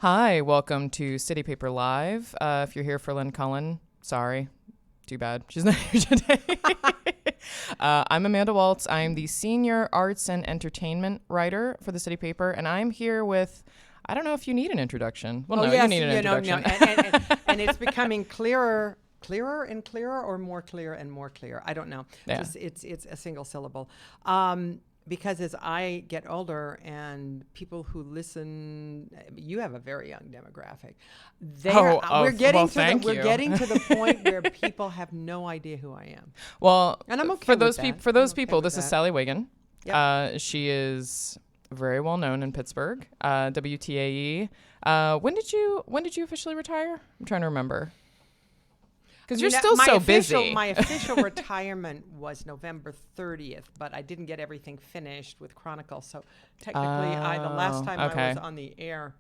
Hi, welcome to City Paper Live. If you're here for Lynn, Cullen, sorry. Too bad. She's not here today. I'm Amanda Waltz. I'm the senior arts and entertainment writer for the City Paper, and I'm here with, I don't know if you need an introduction. Well, yes, you need an introduction. No. And it's becoming clearer and clearer, or more clear and more clear. I don't know. Yeah. Just, it's a single syllable. Because as I get older and people who listen, you have a very young demographic. We're getting to the point where people have no idea who I am. Well, and I'm okay for those with that. For those people, this is that. Sally Wiggin. Yep. She is very well known in Pittsburgh. WTAE. When did you officially retire? I'm trying to remember. Because you're still so busy. My official retirement was November 30th, but I didn't get everything finished with Chronicle. So technically, the last time I was on the air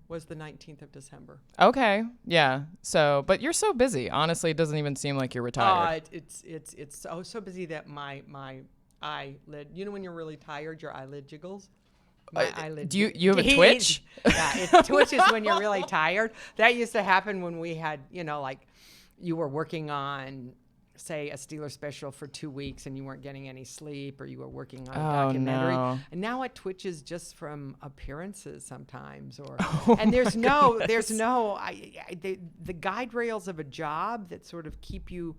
was the 19th of December. Okay, yeah. So, but you're so busy. Honestly, it doesn't even seem like you're retired. It's so busy that my eyelid. You know when you're really tired, your eyelid jiggles. My eyelid. Do you have a twitch? Yeah, it twitches when you're really tired. That used to happen when we had, like. You were working on, say, a Steeler special for 2 weeks and you weren't getting any sleep, or you were working on a documentary. No. And now it twitches just from appearances sometimes, or the guide rails of a job that sort of keep you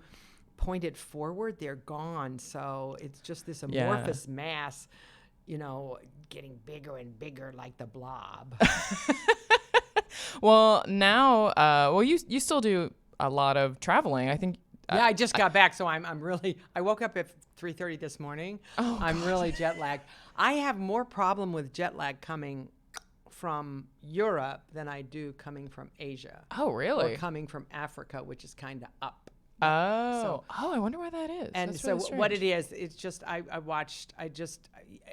pointed forward. They're gone, so it's just this amorphous mass, getting bigger and bigger like the blob. Well, now, you still do a lot of traveling. I think. I just got back, so I'm really. I woke up at 3:30 this morning. I'm really jet lagged. I have more problem with jet lag coming from Europe than I do coming from Asia. Oh, really? Or coming from Africa, which is kind of up. I wonder why that is. And That's so really strange. what it is, it's just I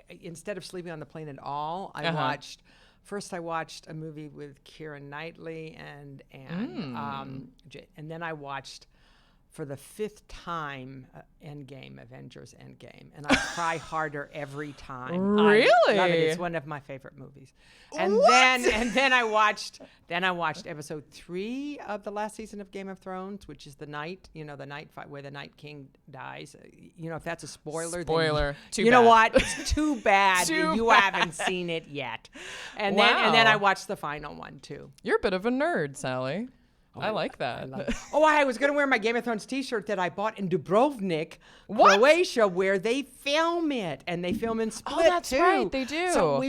instead of sleeping on the plane at all, I watched. First, I watched a movie with Keira Knightley, and then I watched for the 5th time Avengers Endgame, and I cry harder every time. Really? I love it. It's one of my favorite movies. And then I watched episode 3 of the last season of Game of Thrones, which is the night fight where the Night King dies. If that's a spoiler. Spoiler. Then, know what? It's too bad you haven't seen it yet. And then I watched the final one too. You're a bit of a nerd, Sally. I like that. I was going to wear my Game of Thrones T-shirt that I bought in Dubrovnik, Croatia, where they film it, and they film in Split too. Oh, that's right, they do. So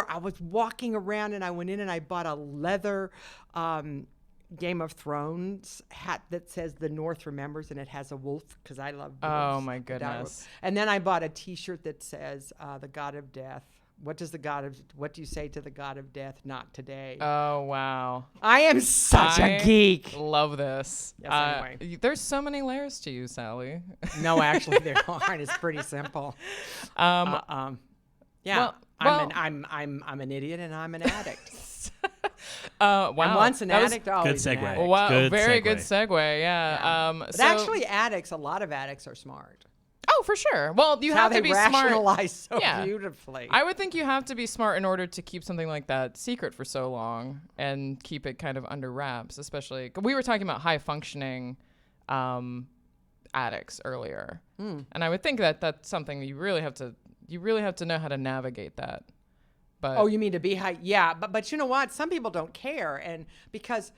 I was walking around, and I went in and I bought a leather Game of Thrones hat that says "The North Remembers," and it has a wolf because I love wolves. Oh my goodness! And then I bought a T-shirt that says "The God of Death." What do you say to the God of Death? Not today. Oh, wow. I am such a geek. Love this. Yes, anyway. There's so many layers to you, Sally. No, actually there aren't. It's pretty simple. Yeah. Well, I'm an idiot and I'm an addict. Wow. And once an addict, always good an segue. addict. Wow. Good Very segue. good segue. Yeah. But actually a lot of addicts are smart. Oh, for sure. Well, you have to be smart. How they rationalize so Yeah. beautifully. I would think you have to be smart in order to keep something like that secret for so long and keep it kind of under wraps, especially we were talking about high functioning addicts earlier. And I would think that that's something you really have to know how to navigate that. But you mean to be high? Yeah, but you know what? Some people don't care, and because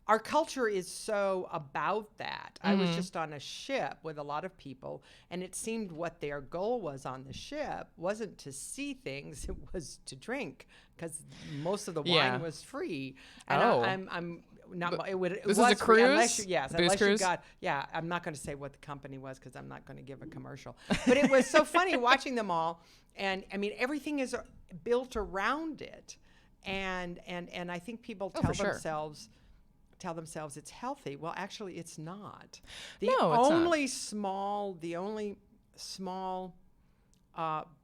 our culture is so about that. I was just on a ship with a lot of people, and it seemed what their goal was on the ship wasn't to see things; it was to drink, because most of the wine was free. And I'm not. It this was is a cruise. Unless you cruise? got. Yeah, I'm not going to say what the company was because I'm not going to give a commercial. But it was so funny watching them all, and I mean everything is built around it, and I think people tell themselves it's healthy. Well, actually, it's not. The only small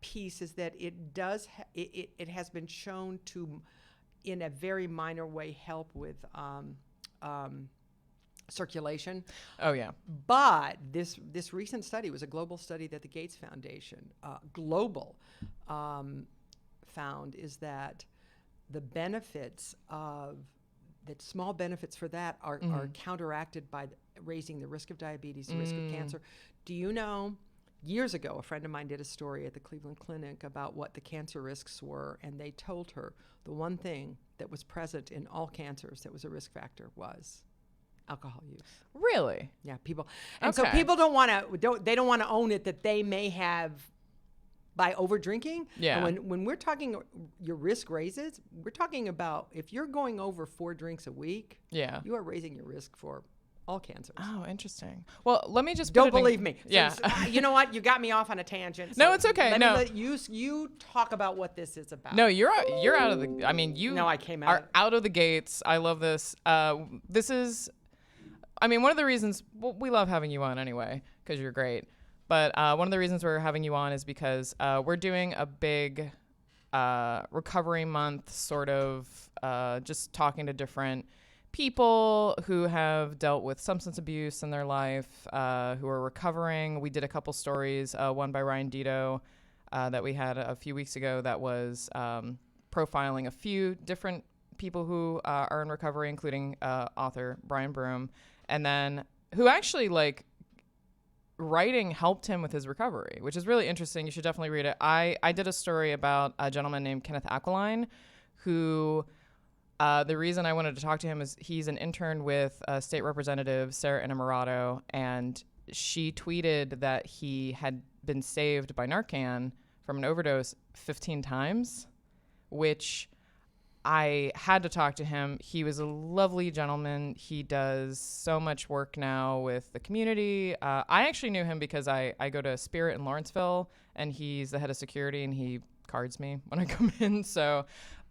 piece is that it does. It has been shown to, in a very minor way, help with circulation. Oh yeah. But this recent study was a global study that the Gates Foundation found is that the benefits of that small benefits for that are counteracted by raising the risk of diabetes, the risk of cancer. Do you know, years ago, a friend of mine did a story at the Cleveland Clinic about what the cancer risks were, and they told her the one thing that was present in all cancers that was a risk factor was alcohol use. Really? Yeah, people. And so people don't want to own it that they may have by over drinking. Yeah. And when we're talking your risk raises, we're talking about if you're going over 4 drinks a week, you are raising your risk for all cancers. Oh, interesting. Well, let me just don't believe me. Yeah. So, you know what? You got me off on a tangent. So no, it's okay. Let no, me let you talk about what this is about. No, you're out of the. I mean, you. No, I came out. Are out of the gates. I love this. This is. I mean, one of the reasons we love having you on anyway, because you're great. But one of the reasons we're having you on is because we're doing a big recovery month, sort of just talking to different people who have dealt with substance abuse in their life, who are recovering. We did a couple stories, one by Ryan Dito that we had a few weeks ago that was profiling a few different people who are in recovery, including author Brian Broom, and then who actually writing helped him with his recovery, which is really interesting. You should definitely read it. I did a story about a gentleman named Kenneth Aqualine, who the reason I wanted to talk to him is he's an intern with State Representative Sarah Innamorato, and she tweeted that he had been saved by Narcan from an overdose 15 times, which I had to talk to him. He was a lovely gentleman. He does so much work now with the community. I actually knew him because I go to Spirit in Lawrenceville, and he's the head of security, and he cards me when I come in.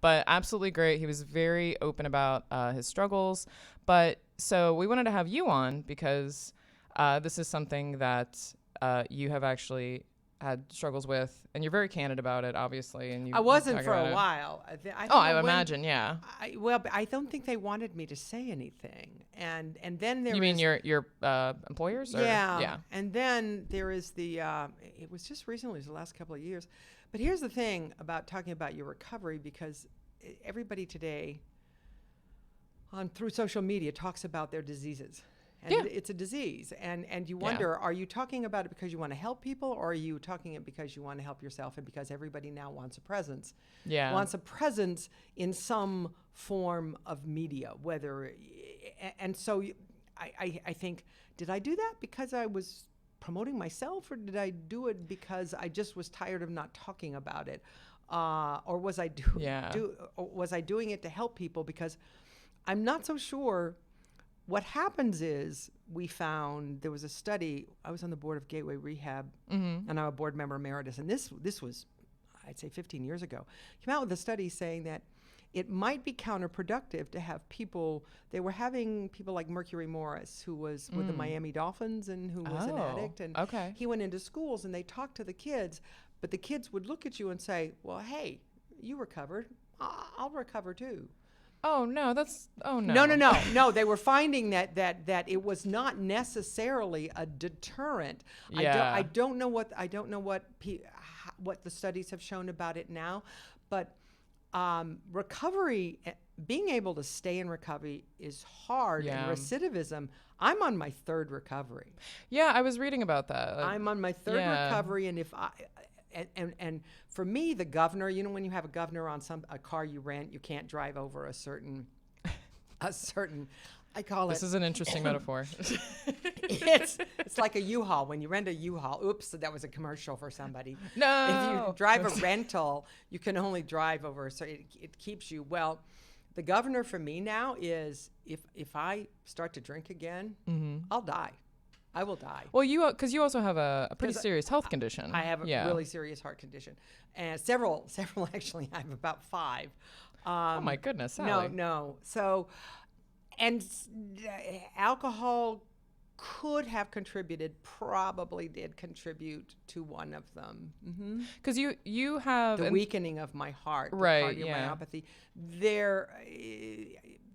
But absolutely great. He was very open about his struggles. But so we wanted to have you on because this is something that you have actually had struggles with, and you're very candid about it, obviously. And I wasn't for a while. I imagine, yeah. I don't think they wanted me to say anything, and then there. You mean your employers? Or? Yeah. And then there is the. It was just recently, it was the last couple of years, but here's the thing about talking about your recovery, because everybody today, through social media, talks about their diseases. And it's a disease. And you wonder, are you talking about it because you want to help people, or are you talking it because you want to help yourself and because everybody now wants a presence? Yeah. Wants a presence in some form of media, and so I think, did I do that because I was promoting myself, or did I do it because I just was tired of not talking about it? Or was I doing it to help people? Because I'm not so sure. What happens is, we found there was a study. I was on the board of Gateway Rehab, and I'm a board member emeritus. And this was, I'd say, 15 years ago. Came out with a study saying that it might be counterproductive to have people. They were having people like Mercury Morris, who was with the Miami Dolphins and who was an addict. And he went into schools and they talked to the kids, but the kids would look at you and say, "Well, hey, you recovered. I'll recover too." Oh no, No. They were finding that it was not necessarily a deterrent. Yeah. I don't know what the studies have shown about it now, but recovery, being able to stay in recovery is hard. Yeah. And recidivism. I'm on my 3rd recovery. Yeah, I was reading about that. I'm on my 3rd recovery, and if I. And for me, the governor, when you have a governor on a car you rent, you can't drive over a certain, I call it. This is an interesting metaphor. It's like a U-Haul. When you rent a U-Haul, oops, that was a commercial for somebody. No. If you drive a rental, you can only drive over, so it keeps you. Well, the governor for me now is, if I start to drink again, I'll die. I will die. Well, because you also have a pretty serious health condition. I have a really serious heart condition, and several actually. I have about 5. Oh my goodness, Sally. No. So, and alcohol could have contributed. Probably did contribute to one of them. Because you have the weakening of my heart, right? Cardiomyopathy.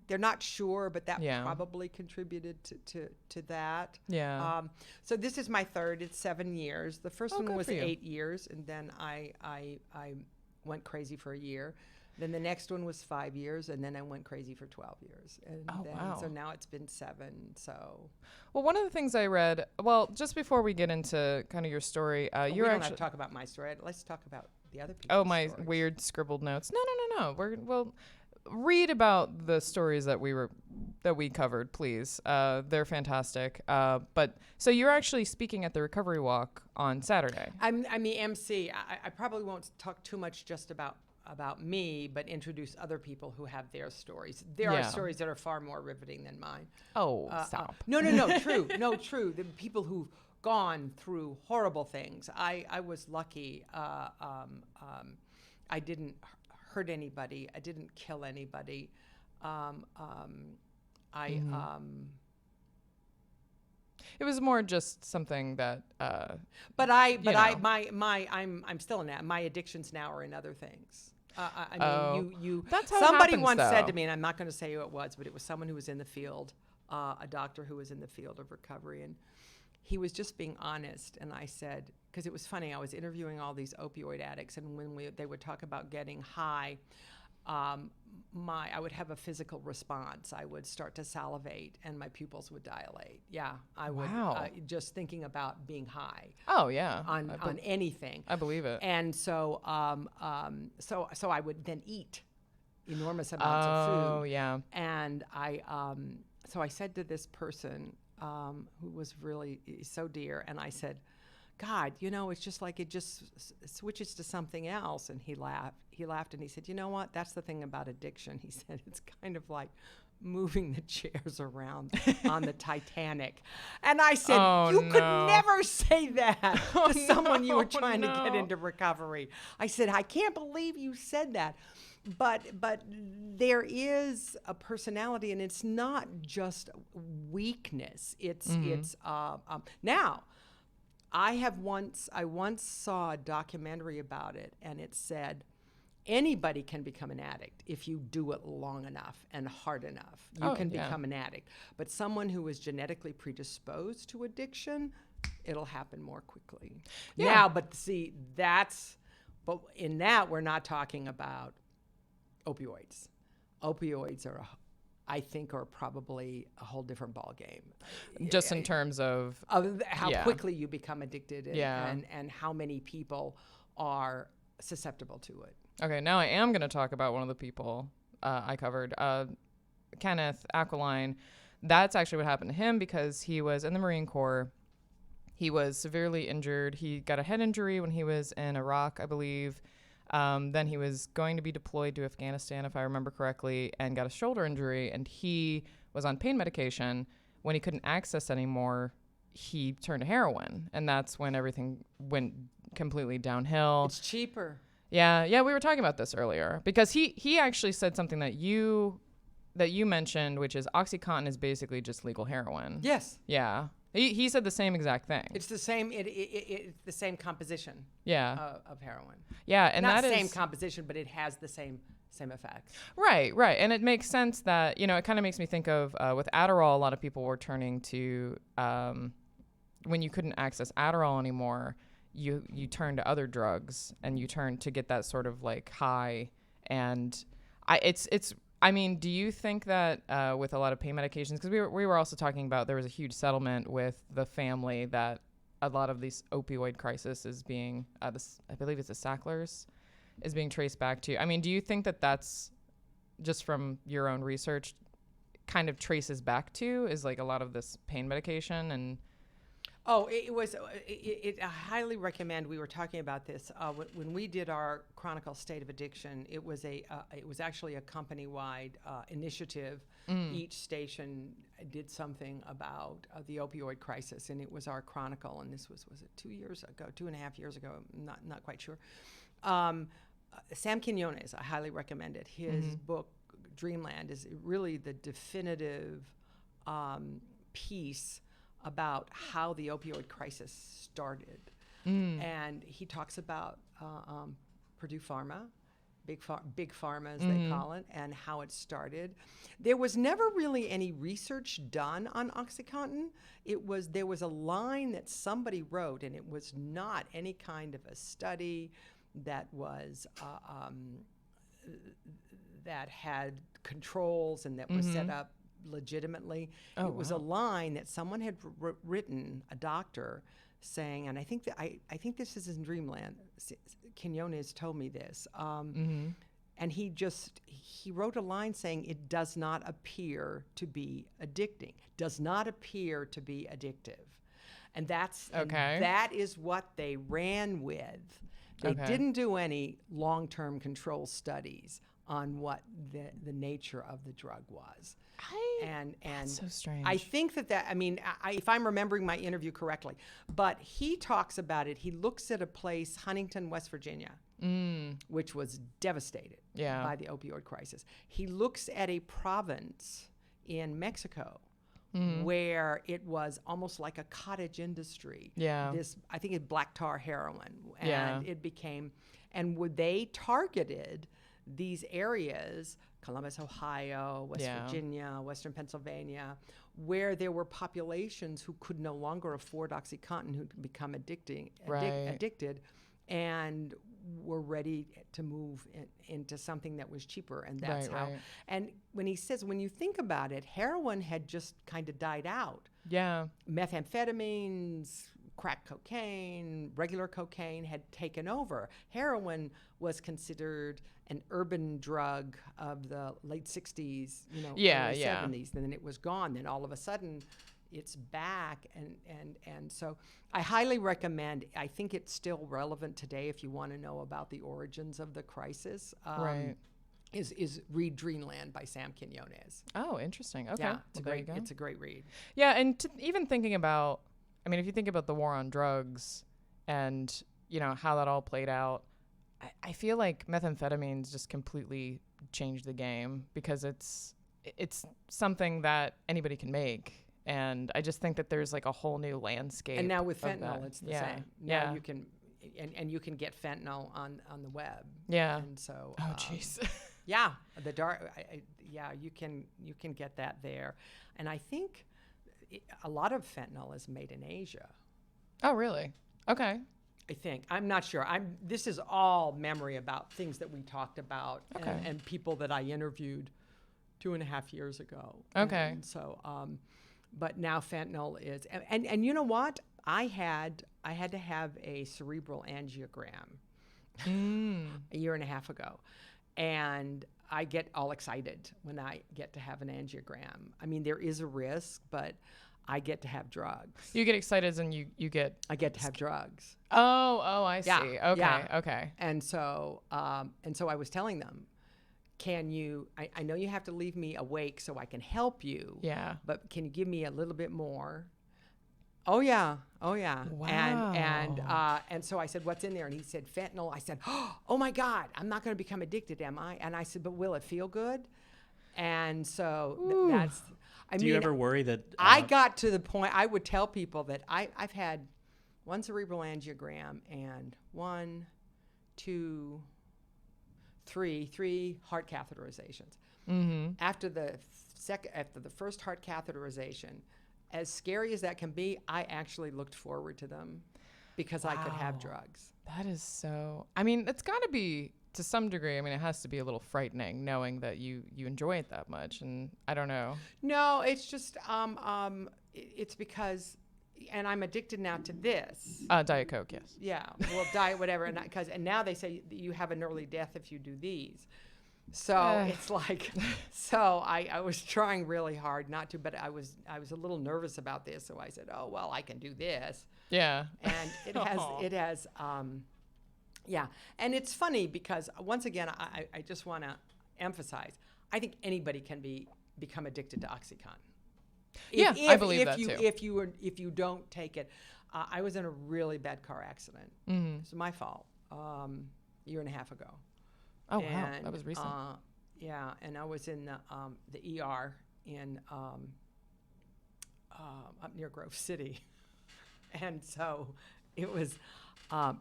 They're not sure, but that probably contributed to that. Yeah. So this is my 3rd. It's 7 years. The first one was 8 years, and then I went crazy for a year. Then the next one was 5 years, and then I went crazy for 12 years. And wow. So now it's been 7. So. Well, one of the things I read, well, just before we get into kind of your story, We don't have to talk about my story. Let's talk about the other people's my stories. weird scribbled notes. No. We'll read about the stories that we covered, please. They're fantastic. But so you're actually speaking at the recovery walk on Saturday. I'm the MC. I probably won't talk too much just about me, but introduce other people who have their stories. There are stories that are far more riveting than mine. Oh, stop. No, true. No, true. The people who've gone through horrible things. I was lucky. I didn't hurt anybody. I didn't kill anybody. It was more just something that. I'm still in that. My addictions now are in other things. That's how somebody it happens, once said though. to me, and I'm not going to say who it was, but it was someone who was in the field, a doctor who was in the field of recovery, and he was just being honest. And I said, because it was funny, I was interviewing all these opioid addicts, and when they would talk about getting high, I would have a physical response. I would start to salivate, and my pupils would dilate. Yeah, I would. Wow. Just thinking about being high. Oh yeah. On anything. I believe it. And so, so I would then eat enormous amounts of food. Oh yeah. And so I said to this person who was really so dear, and I said, God, it's just like it just switches to something else. And he laughed. He laughed and he said, you know what? That's the thing about addiction. He said, it's kind of like moving the chairs around on the Titanic. And I said, you could never say that to someone you were trying to get into recovery. I said, I can't believe you said that. But there is a personality, and it's not just weakness. It's now. I once saw a documentary about it, and it said anybody can become an addict if you do it long enough and hard enough. You can become an addict. But someone who is genetically predisposed to addiction, it'll happen more quickly. Yeah. Now, but see, but in that, we're not talking about opioids. Opioids I think are probably a whole different ballgame. Just in terms of how quickly you become addicted and how many people are susceptible to it. Okay, now I am going to talk about one of the people I covered, Kenneth Aqualine. That's actually what happened to him because he was in the Marine Corps. He was severely injured. He got a head injury when he was in Iraq, I believe. Then he was going to be deployed to Afghanistan, if I remember correctly, and got a shoulder injury. And he was on pain medication. When he couldn't access anymore, he turned to heroin. And that's when everything went completely downhill. It's cheaper. Yeah, we were talking about this earlier. Because he actually said something that you mentioned, which is OxyContin is basically just legal heroin. Yes. Yeah. He said the same exact thing. It's the same. It's the same composition. Yeah. Of heroin. Yeah, and not that the same is composition, but it has the same effects. Right, and it makes sense that it kind of makes me think of with Adderall. A lot of people were turning to when you couldn't access Adderall anymore, you turn to other drugs and you turn to get that sort of like high. And I mean, do you think that with a lot of pain medications, because we were also talking about there was a huge settlement with the family that a lot of these opioid crisis is being, I believe it's the Sacklers, is being traced back to. I mean, do you think that that's just from your own research kind of traces back to is like a lot of this pain medication and... Oh, it was. I highly recommend. We were talking about this when we did our Chronicle State of Addiction. It was actually a company-wide initiative. Each station did something about the opioid crisis, and it was our Chronicle. And this was it 2 years ago, 2.5 years ago? Not quite sure. Sam Quinones, I highly recommend it. His book Dreamland is really the definitive piece about how the opioid crisis started. And he talks about Purdue Pharma, big pharma as they call it, and how it started. There was never really any research done on OxyContin. There was a line that somebody wrote, and it was not any kind of a study that was that had controls and that was set up legitimately. It was a line that someone had written, a doctor, saying, and I think that I think this is in Dreamland. Quinones told me this, and he wrote a line saying, "It does not appear to be addicting. Does not appear to be addictive," and and that is what they ran with. They didn't do any long-term control studies on what the nature of the drug was. That's so strange. I think that I mean, if I'm remembering my interview correctly, but he talks about it. He looks at a place, Huntington, West Virginia, which was devastated by the opioid crisis. He looks at a province in Mexico where it was almost like a cottage industry. This, I think it's black tar heroin. And it became, and they targeted these areas, Columbus, Ohio, West Virginia, Western Pennsylvania, where there were populations who could no longer afford OxyContin, who could become addicted, and were ready to move into something that was cheaper. And that's how. And when he says, when you think about it, heroin had just kind of died out. Methamphetamines, crack cocaine, regular cocaine had taken over. Heroin was considered an urban drug of the late 60s, early 70s. And then it was gone. Then all of a sudden, it's back. And so I highly recommend, I think it's still relevant today if you want to know about the origins of the crisis. Is read Dreamland by Sam Quinones. Oh, interesting. Okay. Yeah, it's a great read. Yeah, and even thinking about, I mean, if you think about the war on drugs and, how that all played out, I feel like methamphetamines just completely changed the game because it's something that anybody can make. And I just think that there's like a whole new landscape. And now with fentanyl, it's the same. Now you can, and you can get fentanyl on the web. And so. Oh, jeez. The dark. You can get that there, and I think a lot of fentanyl is made in Asia. Oh, really? Okay. I think. I'm not sure. This is all memory about things that we talked about and people that I interviewed 2.5 years ago. Okay. And so, but now fentanyl is, and you know what? I had to have a cerebral angiogram a year and a half ago, and I get all excited when I get to have an angiogram. I mean, there is a risk, but I get to have drugs. You get excited as in you get... I get to have drugs. Oh, I see. Okay. And so I was telling them, can you, I know you have to leave me awake so I can help you. Yeah. But can you give me a little bit more? Oh yeah. Wow. And so I said, what's in there? And he said, fentanyl. I said, oh my God, I'm not going to become addicted, am I? And I said, but will it feel good? And so that's, Do you ever worry that... I got to the point, I would tell people that I've had one cerebral angiogram and 1, 2, 3 heart catheterizations. After the first heart catheterization, as scary as that can be, I actually looked forward to them because I could have drugs. That is so... I mean, it's got to be, to some degree, I mean, it has to be a little frightening knowing that you enjoy it that much, and I don't know. No, it's just, it's because, and I'm addicted now to this. Diet Coke, yes. Yeah, well, diet, whatever, and now they say you have an early death if you do these. So it's like, so I was trying really hard not to, but I was a little nervous about this. So I said, oh, well, I can do this. Yeah. And it has, yeah. And it's funny because once again, I just want to emphasize, I think anybody can become addicted to OxyContin. I believe that too. If you don't take it. I was in a really bad car accident. It's my fault. Year and a half ago. Oh, wow. That was recent. Yeah, and I was in the ER in up near Grove City. And so it was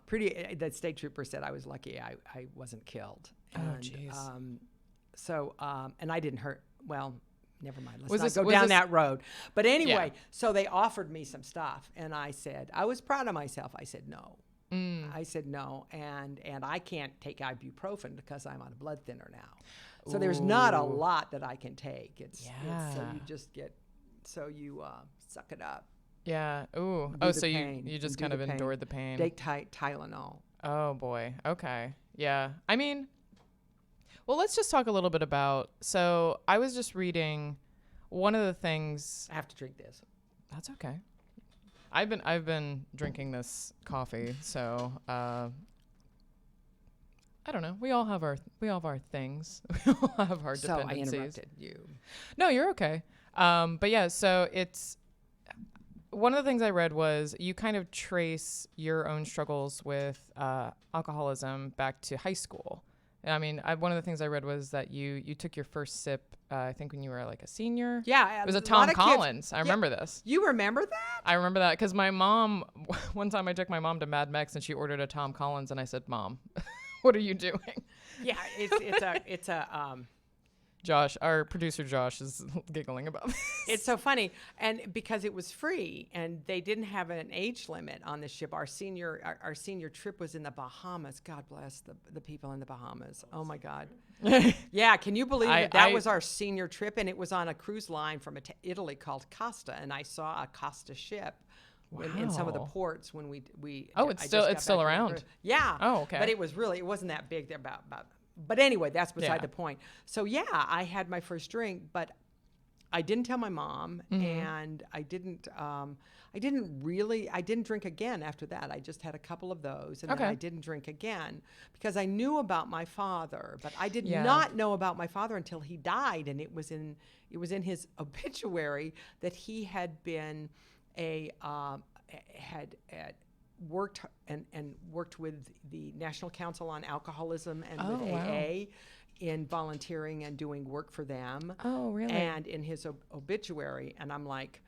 pretty, the state trooper said I was lucky I wasn't killed. And, jeez. And I didn't hurt, well, never mind. Let's not go down that road. But anyway, so they offered me some stuff. And I said, I was proud of myself. I said, no. I said no, and I can't take ibuprofen because I'm on a blood thinner now. So there's not a lot that I can take. It's so you just get, suck it up. Yeah. Ooh. So you just kind of endured the pain. Take Tylenol. Oh boy. Okay. Yeah. I mean, well, let's just talk a little bit about, so I was just reading one of the things. I have to drink this. That's okay. I've been drinking this coffee, so I don't know. We all have our things. We all have our dependencies. So I interrupted you. No, you're okay. But yeah, so it's one of the things I read was you kind of trace your own struggles with alcoholism back to high school. I mean, one of the things I read was that you took your first sip, I think when you were like a senior. Yeah. It was a Tom Collins. I remember this. You remember that? I remember that because my mom, one time I took my mom to Mad Mex and she ordered a Tom Collins and I said, Mom, what are you doing? Yeah, it's a Josh, our producer Josh, is giggling about this. It's so funny, and because it was free, and they didn't have an age limit on the ship. Our senior trip was in the Bahamas. God bless the people in the Bahamas. Oh my God. Yeah, can you believe it? That was our senior trip, and it was on a cruise line from Italy called Costa, and I saw a Costa ship. Wow. In some of the ports when we it's still around. Yeah. Oh, okay. But it wasn't that big. They're about. But anyway, that's beside the point. So yeah, I had my first drink, but I didn't tell my mom, and I didn't drink again after that. I just had a couple of those, and then I didn't drink again because I knew about my father, but I did not know about my father until he died, and it was in his obituary that he had been had worked with the National Council on Alcoholism and with AA in volunteering and doing work for them. Oh, really? And in his obituary, and I'm like,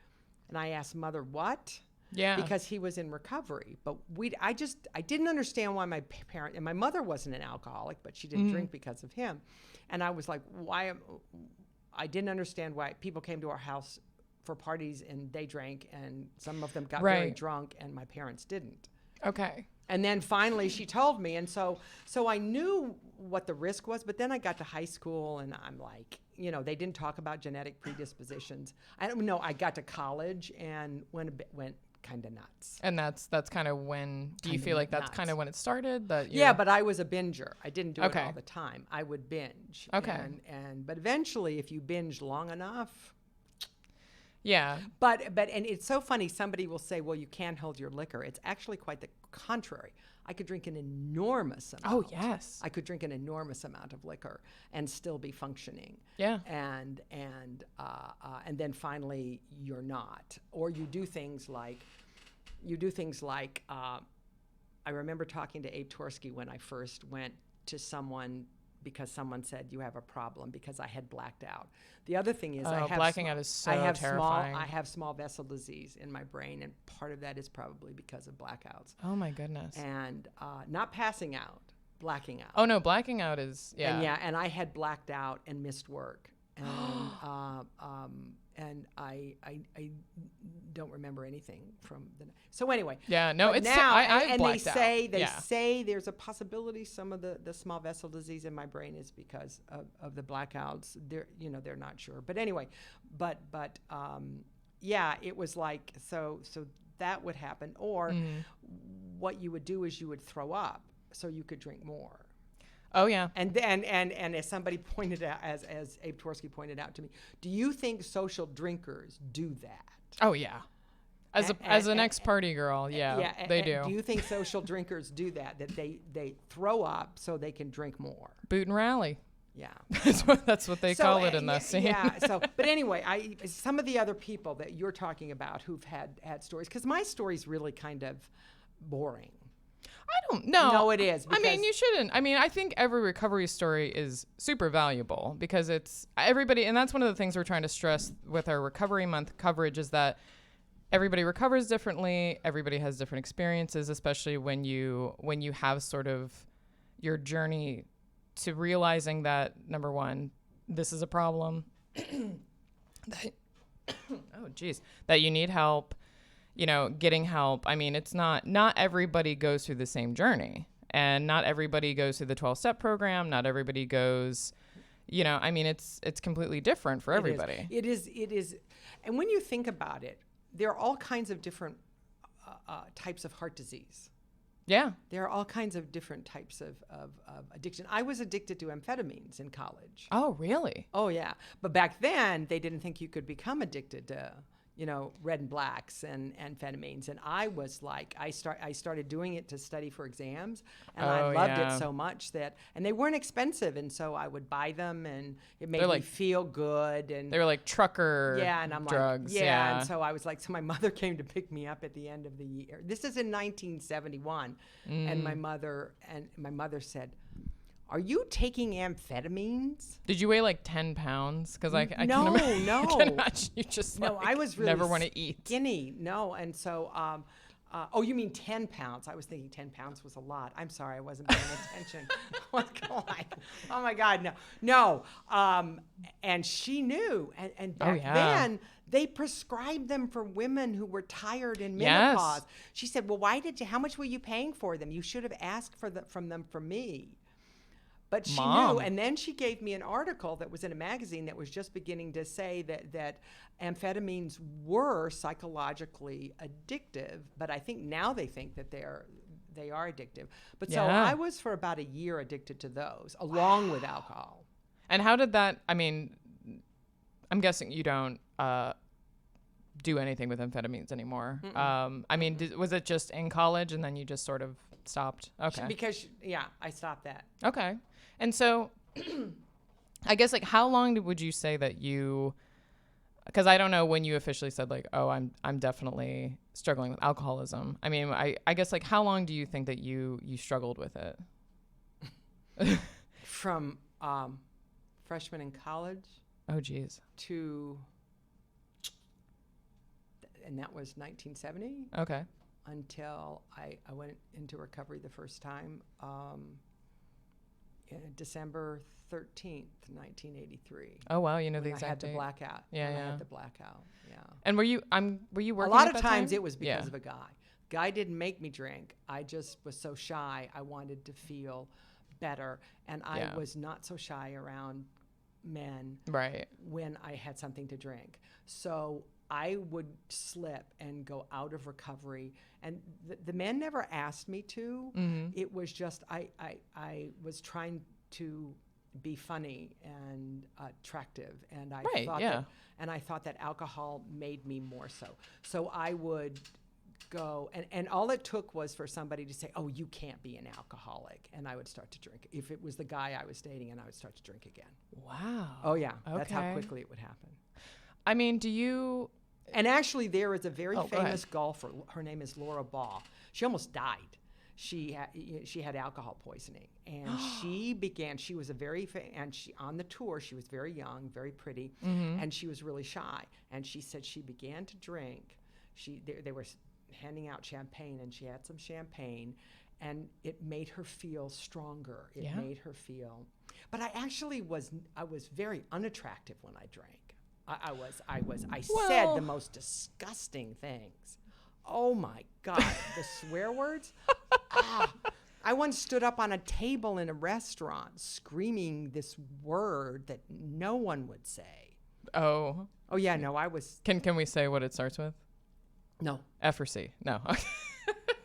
and I asked Mother, what? Yeah. Because he was in recovery. But I didn't understand why my parent, and my mother wasn't an alcoholic, but she didn't drink because of him. And I was like, I didn't understand why people came to our house for parties and they drank, and some of them got very drunk, and my parents didn't. Okay. And then finally she told me, and so I knew what the risk was, but then I got to high school and I'm like, they didn't talk about genetic predispositions. I don't know. I got to college and went kind of nuts. And that's kind of when, do you feel like that's kind of when it started? Yeah, but I was a binger. I didn't do it all the time. I would binge. Okay. But eventually if you binge long enough. Yeah. But and it's so funny, somebody will say, well, you can't hold your liquor. It's actually quite the contrary. I could drink an enormous amount. Oh, yes. I could drink an enormous amount of liquor and still be functioning. Yeah. And then finally you're not. Or you do things like I remember talking to Abe Tversky when I first went to someone because someone said you have a problem because I had blacked out. The other thing is blacking out is so terrifying. I have small vessel disease in my brain, and part of that is probably because of blackouts. Oh my goodness. And not passing out, blacking out. Oh no, blacking out is And I had blacked out and missed work. And I don't remember anything from the. So anyway. Yeah. No. It's now. I blacked out. They say there's a possibility some of the small vessel disease in my brain is because of the blackouts. They're not sure. But anyway, it was like so that would happen. Or what you would do is you would throw up so you could drink more. Oh yeah. And as somebody pointed out, as Abe Tversky pointed out to me, do you think social drinkers do that? Oh yeah. As an ex-party girl, they do. Do you think social drinkers do that? That they throw up so they can drink more? Boot and rally. Yeah. That's what they call it in that scene. Yeah. But anyway, some of the other people that you're talking about who've had stories, because my story's really kind of boring. I don't know. No, it is. I mean, you shouldn't. I mean, I think every recovery story is super valuable because it's everybody, and that's one of the things we're trying to stress with our Recovery Month coverage is that everybody recovers differently. Everybody has different experiences, especially when you have sort of your journey to realizing that, number one, this is a problem. That you need help. getting help. I mean, it's not everybody goes through the same journey, and not everybody goes through the 12-step program. Not everybody goes, I mean, it's completely different for everybody. It is. And when you think about it, there are all kinds of different types of heart disease. Yeah. There are all kinds of different types of addiction. I was addicted to amphetamines in college. Oh, really? Oh, yeah. But back then, they didn't think you could become addicted to, red and blacks and amphetamines. And I was like, I started doing it to study for exams. And I loved it so much and they weren't expensive. And so I would buy them, and it made me feel good. And they were like trucker and I'm drugs. Like, yeah. And so I was like, so my mother came to pick me up at the end of the year. This is in 1971. And my mother said, "Are you taking amphetamines?" Did you weigh like 10 pounds? Because I can no. imagine you just I was really never want to eat. Skinny. No. And so, oh, you mean 10 pounds? I was thinking 10 pounds was a lot. I'm sorry, I wasn't paying attention. What's going on? Oh my God, no. And she knew. And back then, they prescribed them for women who were tired in menopause. Yes. She said, "Well, how much were you paying for them? You should have asked from them for me." But she knew, and then she gave me an article that was in a magazine that was just beginning to say that amphetamines were psychologically addictive. But I think now they think that they are addictive. But so I was for about a year addicted to those, along with alcohol. And how did that? I mean, I'm guessing you don't do anything with amphetamines anymore. I mean, was it just in college and then you just sort of stopped? Okay. Because I stopped that. Okay. And so I guess like how long would you say that you, because I don't know when you officially said like, oh, I'm definitely struggling with alcoholism. I mean, I guess like how long do you think that you struggled with it? From freshman in college. Oh, geez. And that was 1970. Okay. Until I went into recovery the first time, December 13th, 1983. Oh wow, you know the exact date. I had the blackout. I had the blackout. Yeah. And were you working? A lot at of that times time? It was because of a guy. Guy didn't make me drink. I just was so shy. I wanted to feel better, and I was not so shy around men. Right. When I had something to drink, so I would slip and go out of recovery, and the men never asked me to. Mm-hmm. It was just I was trying to be funny and attractive, and I thought that alcohol made me more so. So I would go, and all it took was for somebody to say, "Oh, you can't be an alcoholic," and I would start to drink. If it was the guy I was dating, and I would start to drink again. Wow. Oh yeah, that's how quickly it would happen. I mean, do you? And actually, there is a very famous golfer. Her name is Laura Ball. She almost died. She had alcohol poisoning, and she was a very on the tour. She was very young, very pretty, and she was really shy. And she said she began to drink. They were handing out champagne, and she had some champagne, and it made her feel stronger. It made her feel. But I was very unattractive when I drank. I said the most disgusting things. Oh my God, the swear words. I once stood up on a table in a restaurant screaming this word that no one would say. Oh yeah, no, I was. Can we say what it starts with? No. F or C? No.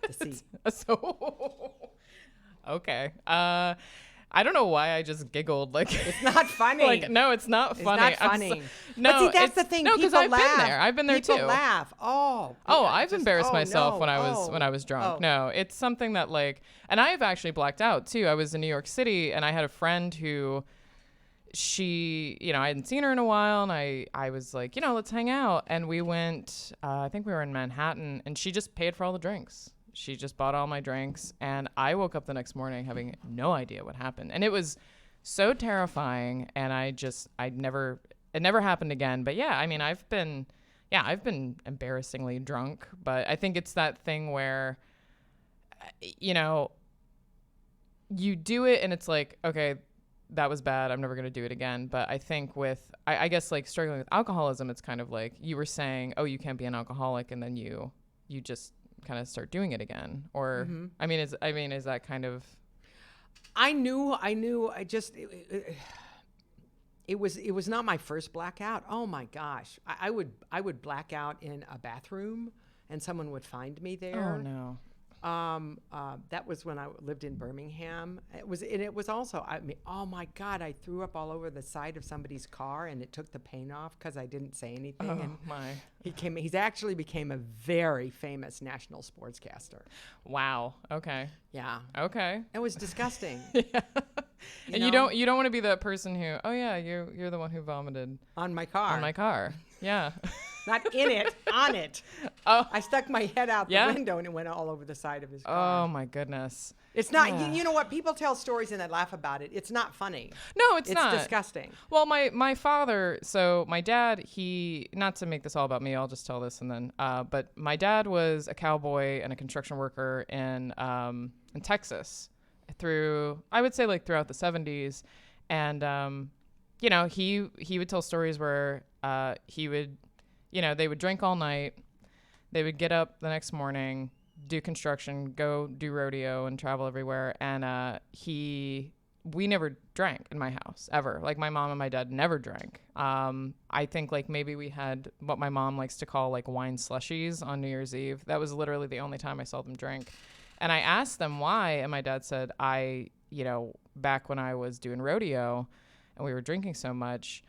The C. So okay. I don't know why I just giggled. Like it's not funny. No, it's not funny. It's not funny. No, but see, that's the thing. No, because I've been there. I've been there too. People laugh. I've embarrassed myself when I was drunk. No, it's something that and I have actually blacked out too. I was in New York City, and I had a friend who, I hadn't seen her in a while, and I was like, let's hang out, and we went. I think we were in Manhattan, and she just paid for all the drinks. She just bought all my drinks, and I woke up the next morning having no idea what happened. And it was so terrifying, and it never happened again. But yeah, I mean, I've been embarrassingly drunk, but I think it's that thing where, you do it and it's like, okay, that was bad. I'm never going to do it again. But I think I guess struggling with alcoholism, it's kind of like you were saying, oh, you can't be an alcoholic. And then you you just kind of start doing it again? Or I mean, is that kind of? I knew. It was not my first blackout. Oh my gosh, I would black out in a bathroom, and someone would find me there. Oh no. That was when I lived in Birmingham. It was also, I mean, oh my God, I threw up all over the side of somebody's car, and it took the paint off because I didn't say anything. Oh and my. He's actually became a very famous national sportscaster. Wow. Okay. Yeah. Okay. It was disgusting. Yeah. And you don't want to be that person who, oh yeah, you're the one who vomited on my car. On my car. Yeah. Not in it, on it. Oh. I stuck my head out the window and it went all over the side of his car. Oh my goodness. It's not, you know what? People tell stories and they laugh about it. It's not funny. No, it's not. It's disgusting. Well, my father, so my dad, not to make this all about me, I'll just tell this and then, but my dad was a cowboy and a construction worker in Texas through, I would say like throughout the 70s. And, you know, he would tell stories where he would, you know, they would drink all night. They would get up the next morning, do construction, go do rodeo and travel everywhere. And we never drank in my house ever. Like my mom and my dad never drank. I think like maybe we had what my mom likes to call like wine slushies on New Year's Eve. That was literally the only time I saw them drink. And I asked them why. And my dad said, you know, back when I was doing rodeo and we were drinking so much,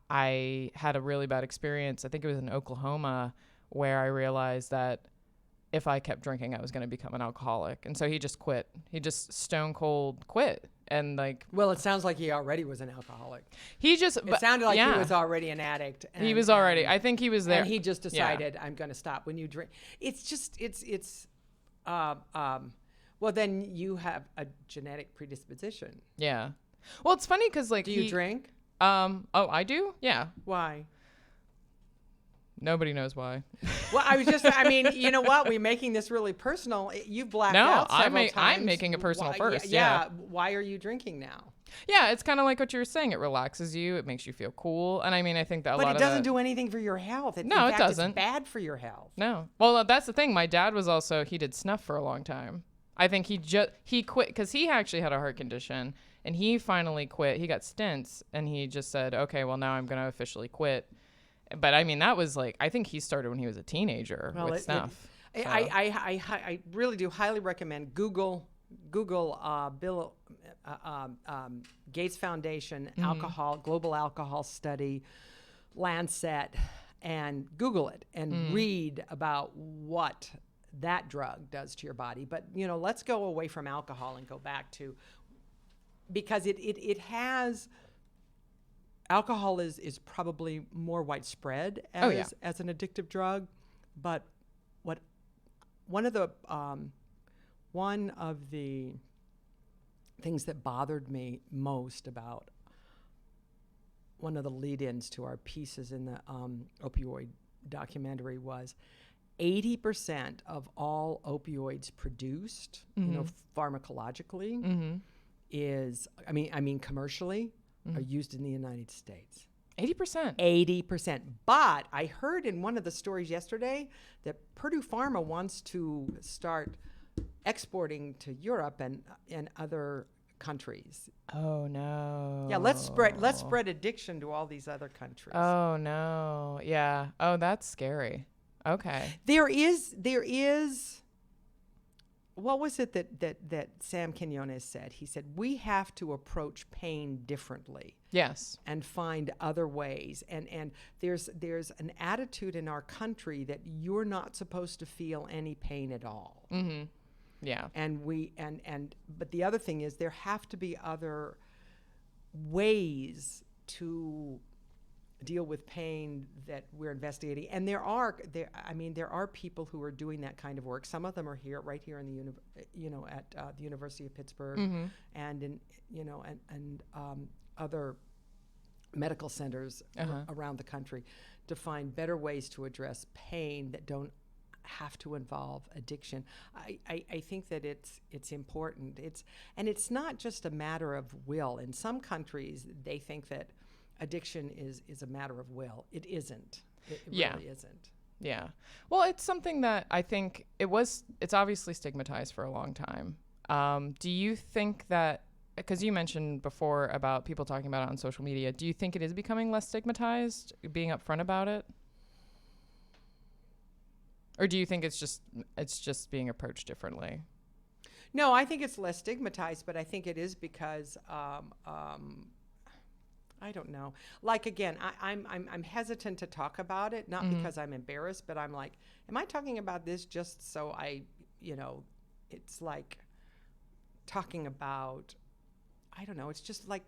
I had a really bad experience. I think it was in Oklahoma where I realized that if I kept drinking, I was going to become an alcoholic. And so he just quit. He just stone cold quit. And like, well, it sounds like he already was an alcoholic. It sounded like he was already an addict. He was already, I think he was there. And he just decided, I'm going to stop. When you drink, it's just, well, then you have a genetic predisposition. Yeah. Well, it's funny because like, do you drink? Oh, I do? Yeah. Why? Nobody knows why. Well, I mean, you know what? We're making this really personal. You've blacked out several times. I'm making it personal first. Yeah. Why are you drinking now? Yeah, it's kind of like what you were saying. It relaxes you. It makes you feel cool. And I mean, I think that But it doesn't do anything for your health. No, it doesn't. It's bad for your health. No. Well, that's the thing. My dad was also, he did snuff for a long time. I think he quit because he actually had a heart condition. And he finally quit. He got stents, and he just said, okay, well, now I'm going to officially quit. But, I mean, that was like, I think he started when he was a teenager with snuff. I really do highly recommend Google Bill Gates Foundation, global alcohol study, Lancet, and Google it and read about what that drug does to your body. But, you know, let's go away from alcohol and go back to, because it has, alcohol is probably more widespread as an addictive drug, but one of the things that bothered me most about one of the lead-ins to our pieces in the opioid documentary was 80% of all opioids produced, you know, pharmacologically, is, I mean commercially, are used in the United States. 80%. 80%. But I heard in one of the stories yesterday that Purdue Pharma wants to start exporting to Europe and other countries. Oh no. Yeah, let's spread addiction to all these other countries. Oh no. Yeah. Oh, that's scary. Okay. There is what was it that Sam Quinones said? He said, we have to approach pain differently. Yes. And find other ways. And there's an attitude in our country that you're not supposed to feel any pain at all. Mm-hmm. Yeah. But the other thing is there have to be other ways to deal with pain that we're investigating, and there are people who are doing that kind of work. Some of them are right here in the at the University of Pittsburgh, and in and other medical centers around the country to find better ways to address pain that don't have to involve addiction. I think that it's important. It's not just a matter of will. In some countries, they think that addiction is a matter of will. It isn't. It really isn't. Yeah. Well, it's something that I think it's obviously stigmatized for a long time. Do you think that, because you mentioned before about people talking about it on social media, do you think it is becoming less stigmatized, being upfront about it? Or do you think it's just being approached differently? No, I think it's less stigmatized, but I think it is because I don't know. Like again, I'm hesitant to talk about it, not because I'm embarrassed, but I'm like, am I talking about this just so it's like talking about, I don't know. It's just like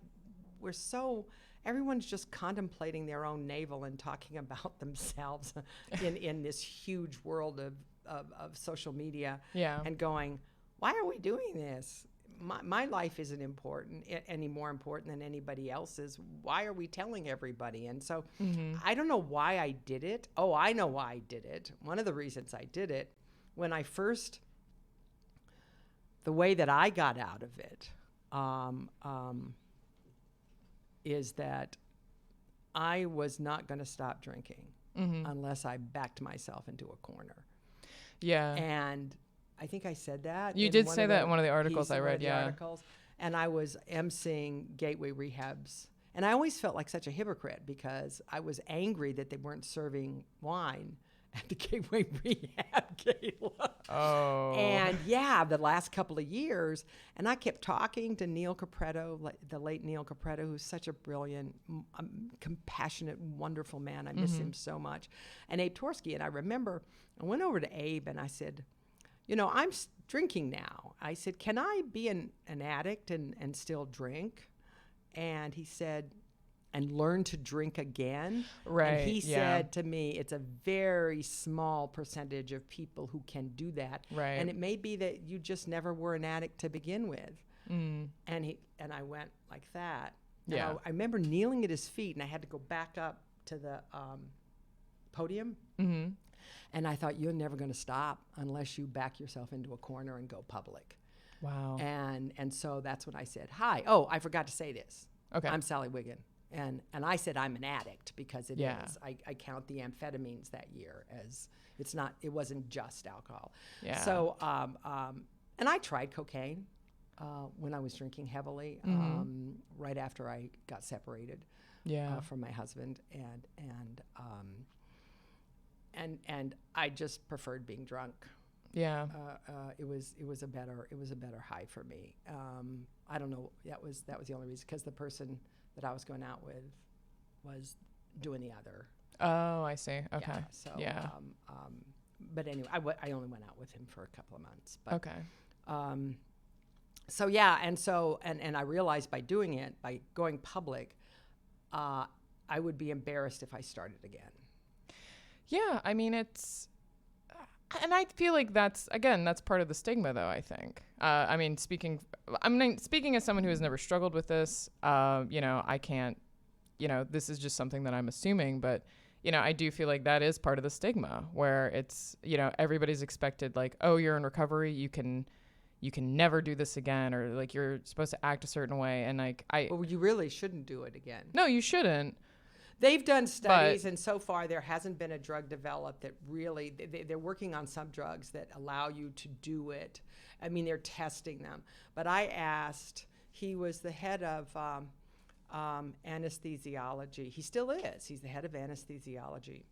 everyone's just contemplating their own navel and talking about themselves in this huge world of social media, and going, why are we doing this? My life isn't any more important than anybody else's. Why are we telling everybody? And so I don't know why I did it. Oh, I know why I did it. One of the reasons I did it, the way that I got out of it is that I was not going to stop drinking unless I backed myself into a corner. Yeah. And I think I said that. You did say that in one of the articles I read, yeah. And I was emceeing gateway rehabs. And I always felt like such a hypocrite because I was angry that they weren't serving wine at the gateway rehab gala. Oh. And the last couple of years, and I kept talking to Neil Capretto, the late Neil Capretto, who's such a brilliant, compassionate, wonderful man. I miss him so much. And Abe Torsky. And I remember I went over to Abe and I said, I'm drinking now. I said, can I be an addict and still drink? And he said, and learn to drink again? Right. And he said to me, it's a very small percentage of people who can do that. Right. And it may be that you just never were an addict to begin with. And I went like that. Yeah. And I remember kneeling at his feet, and I had to go back up to the podium. And I thought, you're never going to stop unless you back yourself into a corner and go public. Wow. And so that's when I said, hi. Oh, I forgot to say this. Okay. I'm Sally Wiggin. And I said I'm an addict because it is. I count the amphetamines that year as it wasn't just alcohol. Yeah. So, and I tried cocaine when I was drinking heavily right after I got separated from my husband. And I just preferred being drunk. Yeah. It was a better high for me. I don't know. That was the only reason, because the person that I was going out with was doing the other. Oh, I see. Okay. Yeah, so but anyway, I only went out with him for a couple of months. But, okay. So yeah, and I realized by doing it, by going public, I would be embarrassed if I started again. Yeah, I mean, and I feel like that's part of the stigma, though, I think. I mean, speaking as someone who has never struggled with this, I can't, this is just something that I'm assuming, but, I do feel like that is part of the stigma, where it's, everybody's expected, like, oh, you're in recovery, you can never do this again, or like you're supposed to act a certain way, and like Well, you really shouldn't do it again. No, you shouldn't. They've done studies, and so far there hasn't been a drug developed that really, they're working on some drugs that allow you to do it. I mean, they're testing them. But I asked, he was the head of anesthesiology. He still is. He's the head of anesthesiology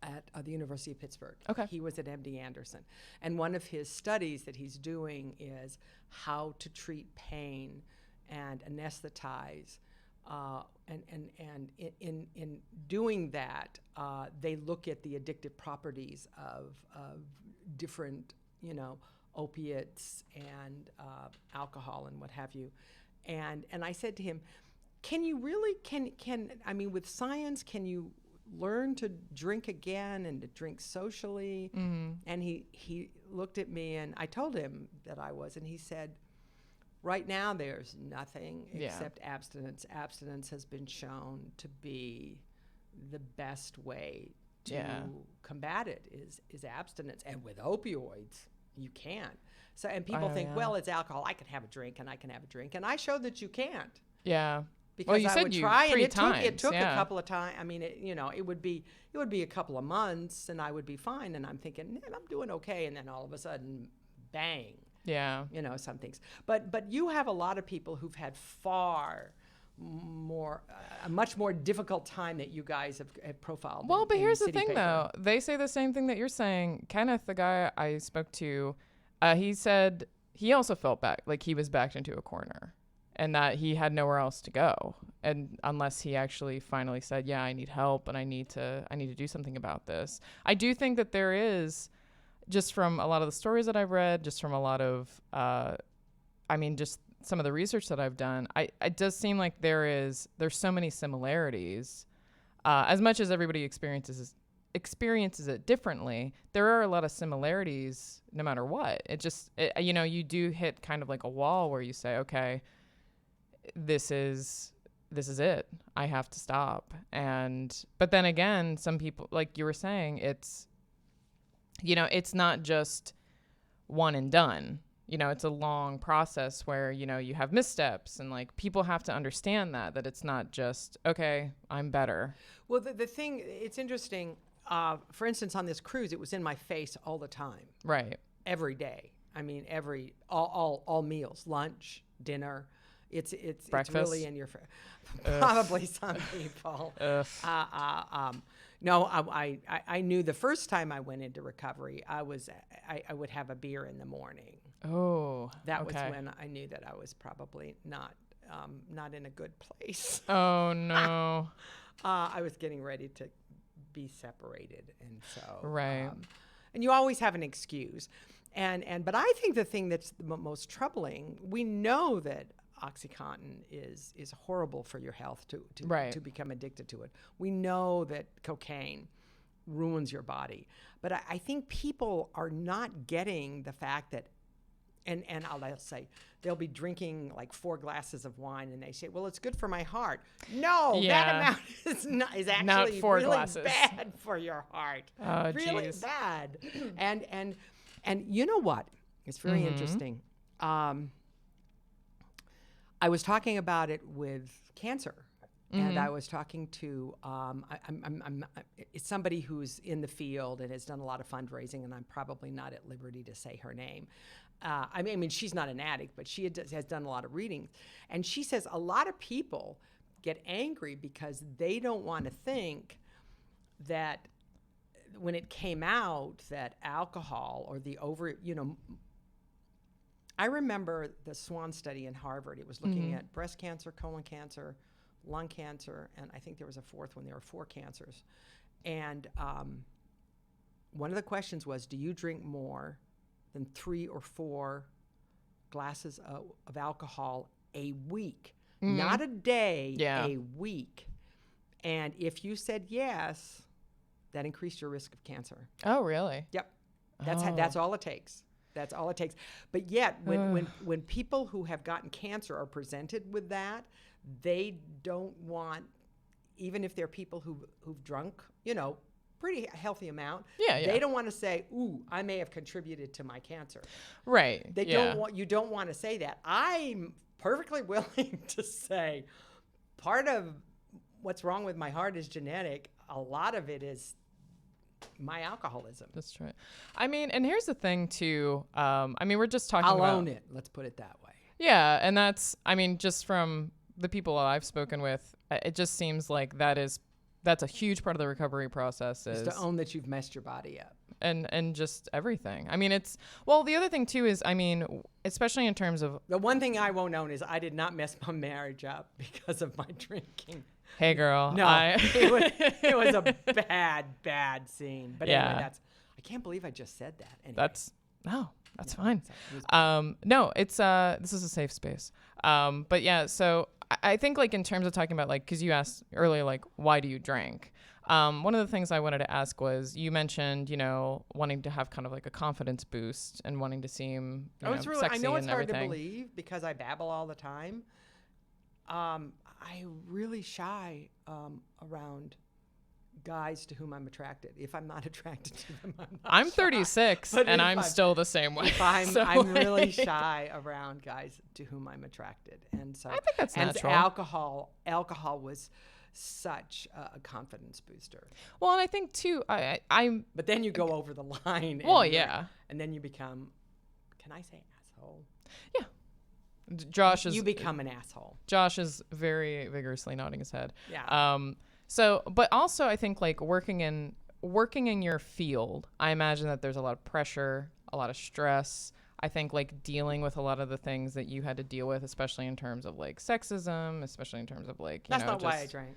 at the University of Pittsburgh. Okay. He was at MD Anderson. And one of his studies that he's doing is how to treat pain and anesthetize. And in doing that, they look at the addictive properties of different, opiates and alcohol and what have you. And I said to him, can you really, with science, can you learn to drink again and to drink socially? Mm-hmm. And he looked at me, and I told him that I was, and he said, right now, there's nothing except abstinence. Abstinence has been shown to be the best way to combat it is abstinence. And with opioids, you can't. So, and people think, well, it's alcohol. I can have a drink, and I can have a drink. And I showed that you can't. Yeah. because Well, you I said would you try, and 3 it times, took yeah. a couple of times. I mean, it would be a couple of months, and I would be fine, and I'm thinking, man, I'm doing okay, and then all of a sudden, bang, Yeah. some things. But you have a lot of people who've had far more, a much more difficult time that you guys have profiled. Well, but in here's the City thing, Paper. though. They say the same thing that you're saying. Kenneth, the guy I spoke to, he said he also felt like he was backed into a corner and that he had nowhere else to go. And unless he actually finally said, yeah, I need help and I need to do something about this. I do think that there is, just from a lot of the stories that I've read, just from a lot of, just some of the research that I've done, it does seem like there's so many similarities. As much as everybody experiences it differently, there are a lot of similarities no matter what. You do hit kind of like a wall where you say, okay, this is it. I have to stop. But then again, some people, like you were saying, it's not just one and done. It's a long process where, you have missteps, and like people have to understand that it's not just, okay, I'm better. Well, the thing, it's interesting. For instance, on this cruise, it was in my face all the time. Right. Every day. I mean, all meals, lunch, dinner. It's really in your probably some people. No, I knew the first time I went into recovery, I would have a beer in the morning. Oh, that okay. was when I knew that I was probably not in a good place. Oh no. I was getting ready to be separated, and so right. And you always have an excuse, but I think the thing that's the most troubling, we know that OxyContin is horrible for your health to become addicted to it. We know that cocaine ruins your body, but I think people are not getting the fact that, and I'll say they'll be drinking like 4 glasses of wine, and they say, well, it's good for my heart. No, that amount is actually not 4 really glasses. Bad for your heart. Oh, really geez. Bad. And you know what? It's very interesting. I was talking about it with cancer, and I was talking to it's somebody who's in the field and has done a lot of fundraising, and I'm probably not at liberty to say her name. I mean, she's not an addict, but she has done a lot of readings, and she says a lot of people get angry because they don't want to think that when it came out that alcohol or I remember the SWAN study in Harvard. It was looking at breast cancer, colon cancer, lung cancer, and I think there was a 4th one. There were 4 cancers. And one of the questions was, do you drink more than 3 or 4 glasses of alcohol a week? Not a day, a week. And if you said yes, that increased your risk of cancer. Oh, really? Yep. That's all it takes. That's all it takes. But yet, when people who have gotten cancer are presented with that, they don't want, even if they're people who've drunk, pretty healthy amount. They don't want to say, "Ooh, I may have contributed to my cancer." Right. They don't want. You don't want to say that. I'm perfectly willing to say, part of what's wrong with my heart is genetic. A lot of it is my alcoholism. That's right. I mean, and here's the thing too. We're just talking I'll about. own it. Let's put it that way. Yeah, and that's. just from the people I've spoken with, it just seems like that's a huge part of the recovery process is to own that you've messed your body up. And just everything. The other thing too is, especially in terms of the one thing I won't own is I did not mess my marriage up because of my drinking. Hey, girl. No, it was a bad scene. But anyway, I can't believe I just said that. Anyway. That's fine. No, it's this is a safe space. But yeah, so I think like in terms of talking about like, because you asked earlier, like, why do you drink? One of the things I wanted to ask was, you mentioned, wanting to have kind of like a confidence boost and wanting to seem sexy I know it's and hard everything. to believe because I babble all the time. I really shy around guys to whom I'm attracted. If I'm not attracted to them, I'm 36 and I'm still the same way. I'm really shy around guys to whom I'm attracted. And so I think that's natural. Alcohol was such a confidence booster. Well, and I think too, I'm. But then you go over the line. Well, yeah. And then you become, can I say asshole? Yeah. You become an asshole. Josh is very vigorously nodding his head. Yeah. So, but also I think like working in your field, I imagine that there's a lot of pressure, a lot of stress. I think like dealing with a lot of the things that you had to deal with, especially in terms of like sexism, especially in terms of like, That's not why I drank.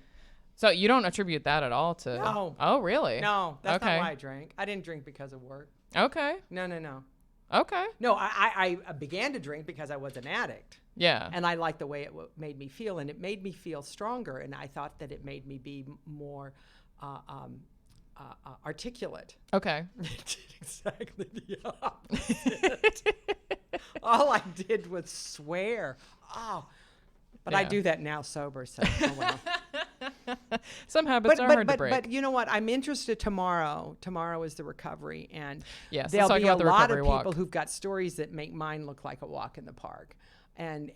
So you don't attribute that at all to? No. Oh, really? No, that's not why I drank. I didn't drink because of work. Okay. No. Okay. No, I began to drink because I was an addict. Yeah. And I liked the way it made me feel, and it made me feel stronger, and I thought that it made me be more articulate. Okay. It did exactly the opposite. All I did was swear. Oh. But I do that now sober, so oh well. Some habits are hard to break. But you know what? I'm interested tomorrow. Tomorrow is the recovery, and yes, there'll be a lot of people walk. who've got stories that make mine look like a walk in the park, and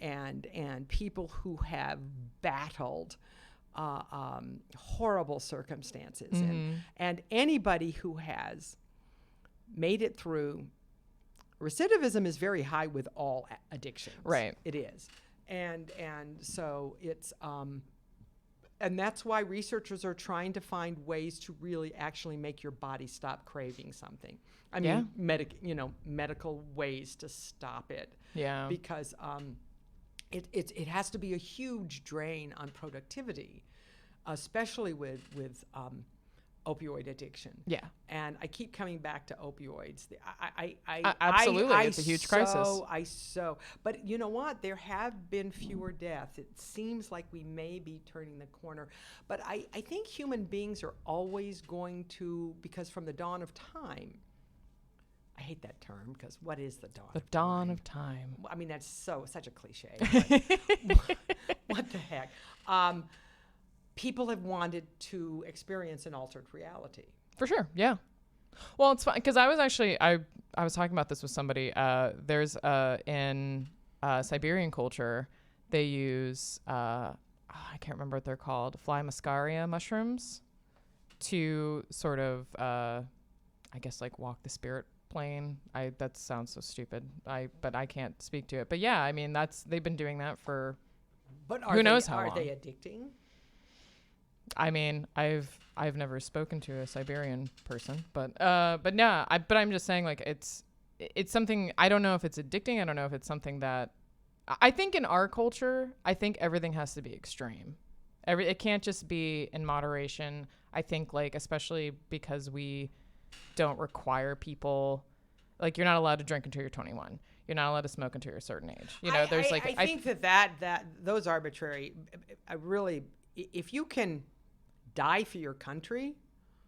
people who have battled horrible circumstances, and anybody who has made it through. Recidivism is very high with all addictions. Right. It is. And so it's and that's why researchers are trying to find ways to really actually make your body stop craving something. I mean, medical ways to stop it. Yeah. Because it has to be a huge drain on productivity, especially with opioid addiction. Yeah. And I keep coming back to opioids. Absolutely. It's a huge crisis. But you know what? There have been fewer deaths. It seems like we may be turning the corner. But I think human beings are always going to, because from the dawn of time, I hate that term because what is the dawn? The dawn of time. I mean, that's such a cliche. What the heck? People have wanted to experience an altered reality. For sure, yeah. Well, it's fun because I was actually I was talking about this with somebody. There's in Siberian culture, they use I can't remember what they're called, fly muscaria mushrooms, to sort of I guess like walk the spirit plane. That sounds so stupid. But I can't speak to it. But yeah, I mean they've been doing that for who knows how long. Are they addicting? I mean, I've never spoken to a Siberian person, but yeah, but I'm just saying like it's something. I don't know if it's addicting. I don't know if it's something that I think in our culture, I think everything has to be extreme. It can't just be in moderation. I think like especially because we don't require people, like you're not allowed to drink until you're 21. You're not allowed to smoke until you're a certain age. You know, there's like I think that those arbitrary. I really, if you can die for your country,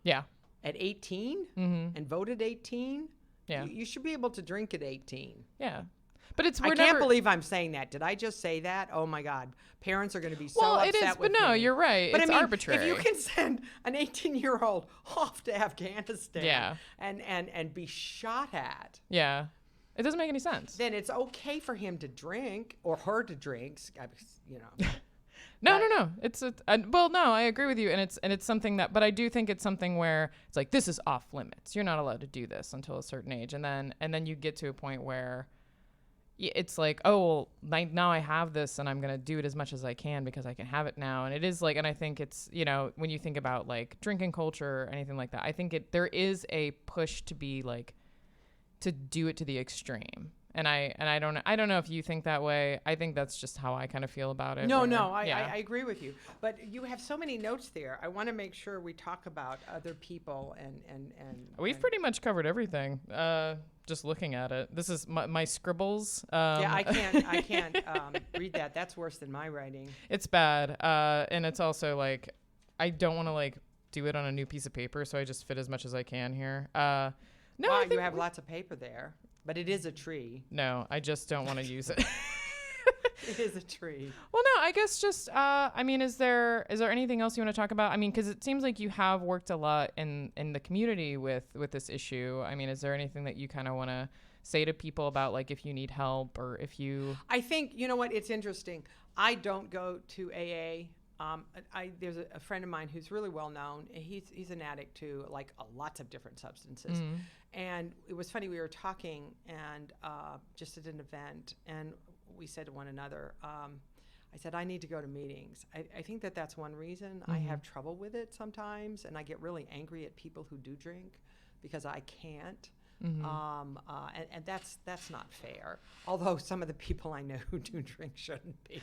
yeah, at 18 and vote at 18, yeah, you should be able to drink at 18. Yeah. But I can't believe I'm saying that. Did I just say that? Oh my God. Parents are going to be so upset with me. But no, you're right. But it's arbitrary. If you can send an 18-year-old off to Afghanistan and be shot at. Yeah. It doesn't make any sense. Then it's okay for him to drink or her to drink, you know. No. No, I agree with you. And it's something that, but I do think it's something where it's like, this is off limits. You're not allowed to do this until a certain age. And then you get to a point where it's like, oh, well, now I have this and I'm going to do it as much as I can because I can have it now. And it is like, and I think it's, you know, when you think about like drinking culture or anything like that, I think there is a push to be like, to do it to the extreme. And I don't know if you think that way. I think that's just how I kind of feel about it. I agree with you. But you have so many notes there. I want to make sure we talk about other people and we've pretty much covered everything. Just looking at it, this is my scribbles. Yeah, I can't read that. That's worse than my writing. It's bad, and it's also like I don't want to like do it on a new piece of paper, so I just fit as much as I can here. No, wow, you have lots of paper there. But it is a tree. No, I just don't want to use it. It is a tree. Well, no, I guess just, I mean, is there anything else you want to talk about? I mean, because it seems like you have worked a lot in the community with this issue. I mean, is there anything that you kind of want to say to people about, like, if you need help or if you... I think, you know what, it's interesting. I don't go to AA. There's a friend of mine who's really well known. He's an addict to like lots of different substances. Mm-hmm. And it was funny, we were talking and just at an event, and we said to one another, I said, I need to go to meetings. I think that's one reason I have trouble with it sometimes, and I get really angry at people who do drink because I can't. And that's not fair. Although some of the people I know who do drink shouldn't be.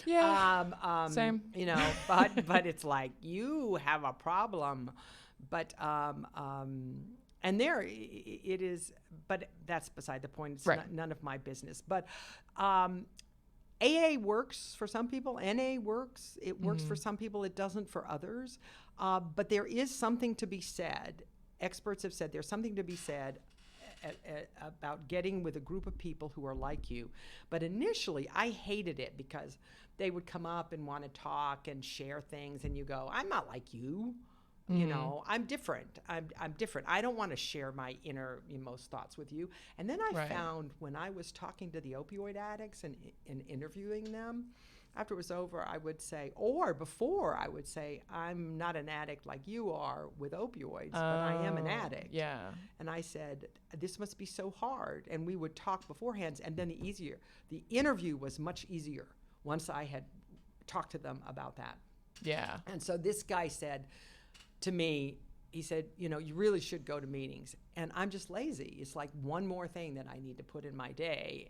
Yeah. Same. You know, but it's like you have a problem. But and there it is. But that's beside the point. It's none of my business. But AA works for some people. NA works. It works for some people. It doesn't for others. But there is something to be said. Experts have said there's something to be said about getting with a group of people who are like you. But initially, I hated it because they would come up and want to talk and share things, and you go, I'm not like you. You know, I'm different. I'm different. I don't want to share my innermost thoughts with you. And then I found when I was talking to the opioid addicts and interviewing them, after it was over, I would say, or before I would say, I'm not an addict like you are with opioids, but I am an addict. Yeah. And I said, this must be so hard. And we would talk beforehand, and then the interview was much easier once I had talked to them about that. Yeah. And so this guy said to me, he said, you know, you really should go to meetings. And I'm just lazy. It's like one more thing that I need to put in my day.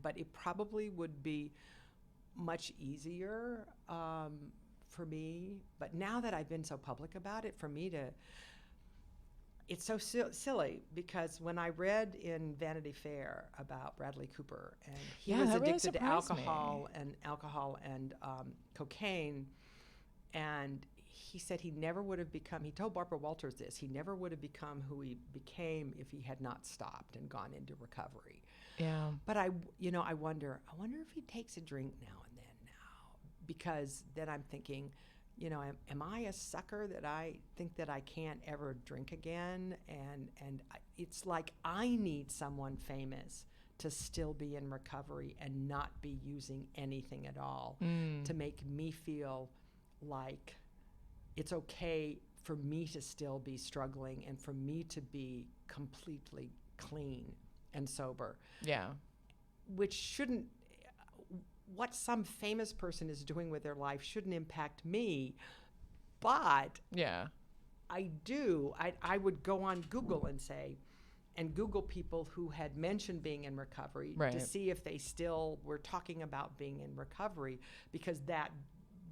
But it probably would be much easier for me. But now that I've been so public about it, for me to, it's so silly because when I read in Vanity Fair about Bradley Cooper, and he was addicted to alcohol and cocaine, and he said he never would have become, he told Barbara Walters this, he never would have become who he became if he had not stopped and gone into recovery. Yeah. But I wonder if he takes a drink now and then because then I'm thinking, you know, am I a sucker that I think that I can't ever drink again? And it's like I need someone famous to still be in recovery and not be using anything at all to make me feel like it's okay for me to still be struggling and for me to be completely clean and sober. Yeah. Which shouldn't, what some famous person is doing with their life shouldn't impact me. But yeah, I would go on Google and Google people who had mentioned being in recovery to see if they still were talking about being in recovery, because that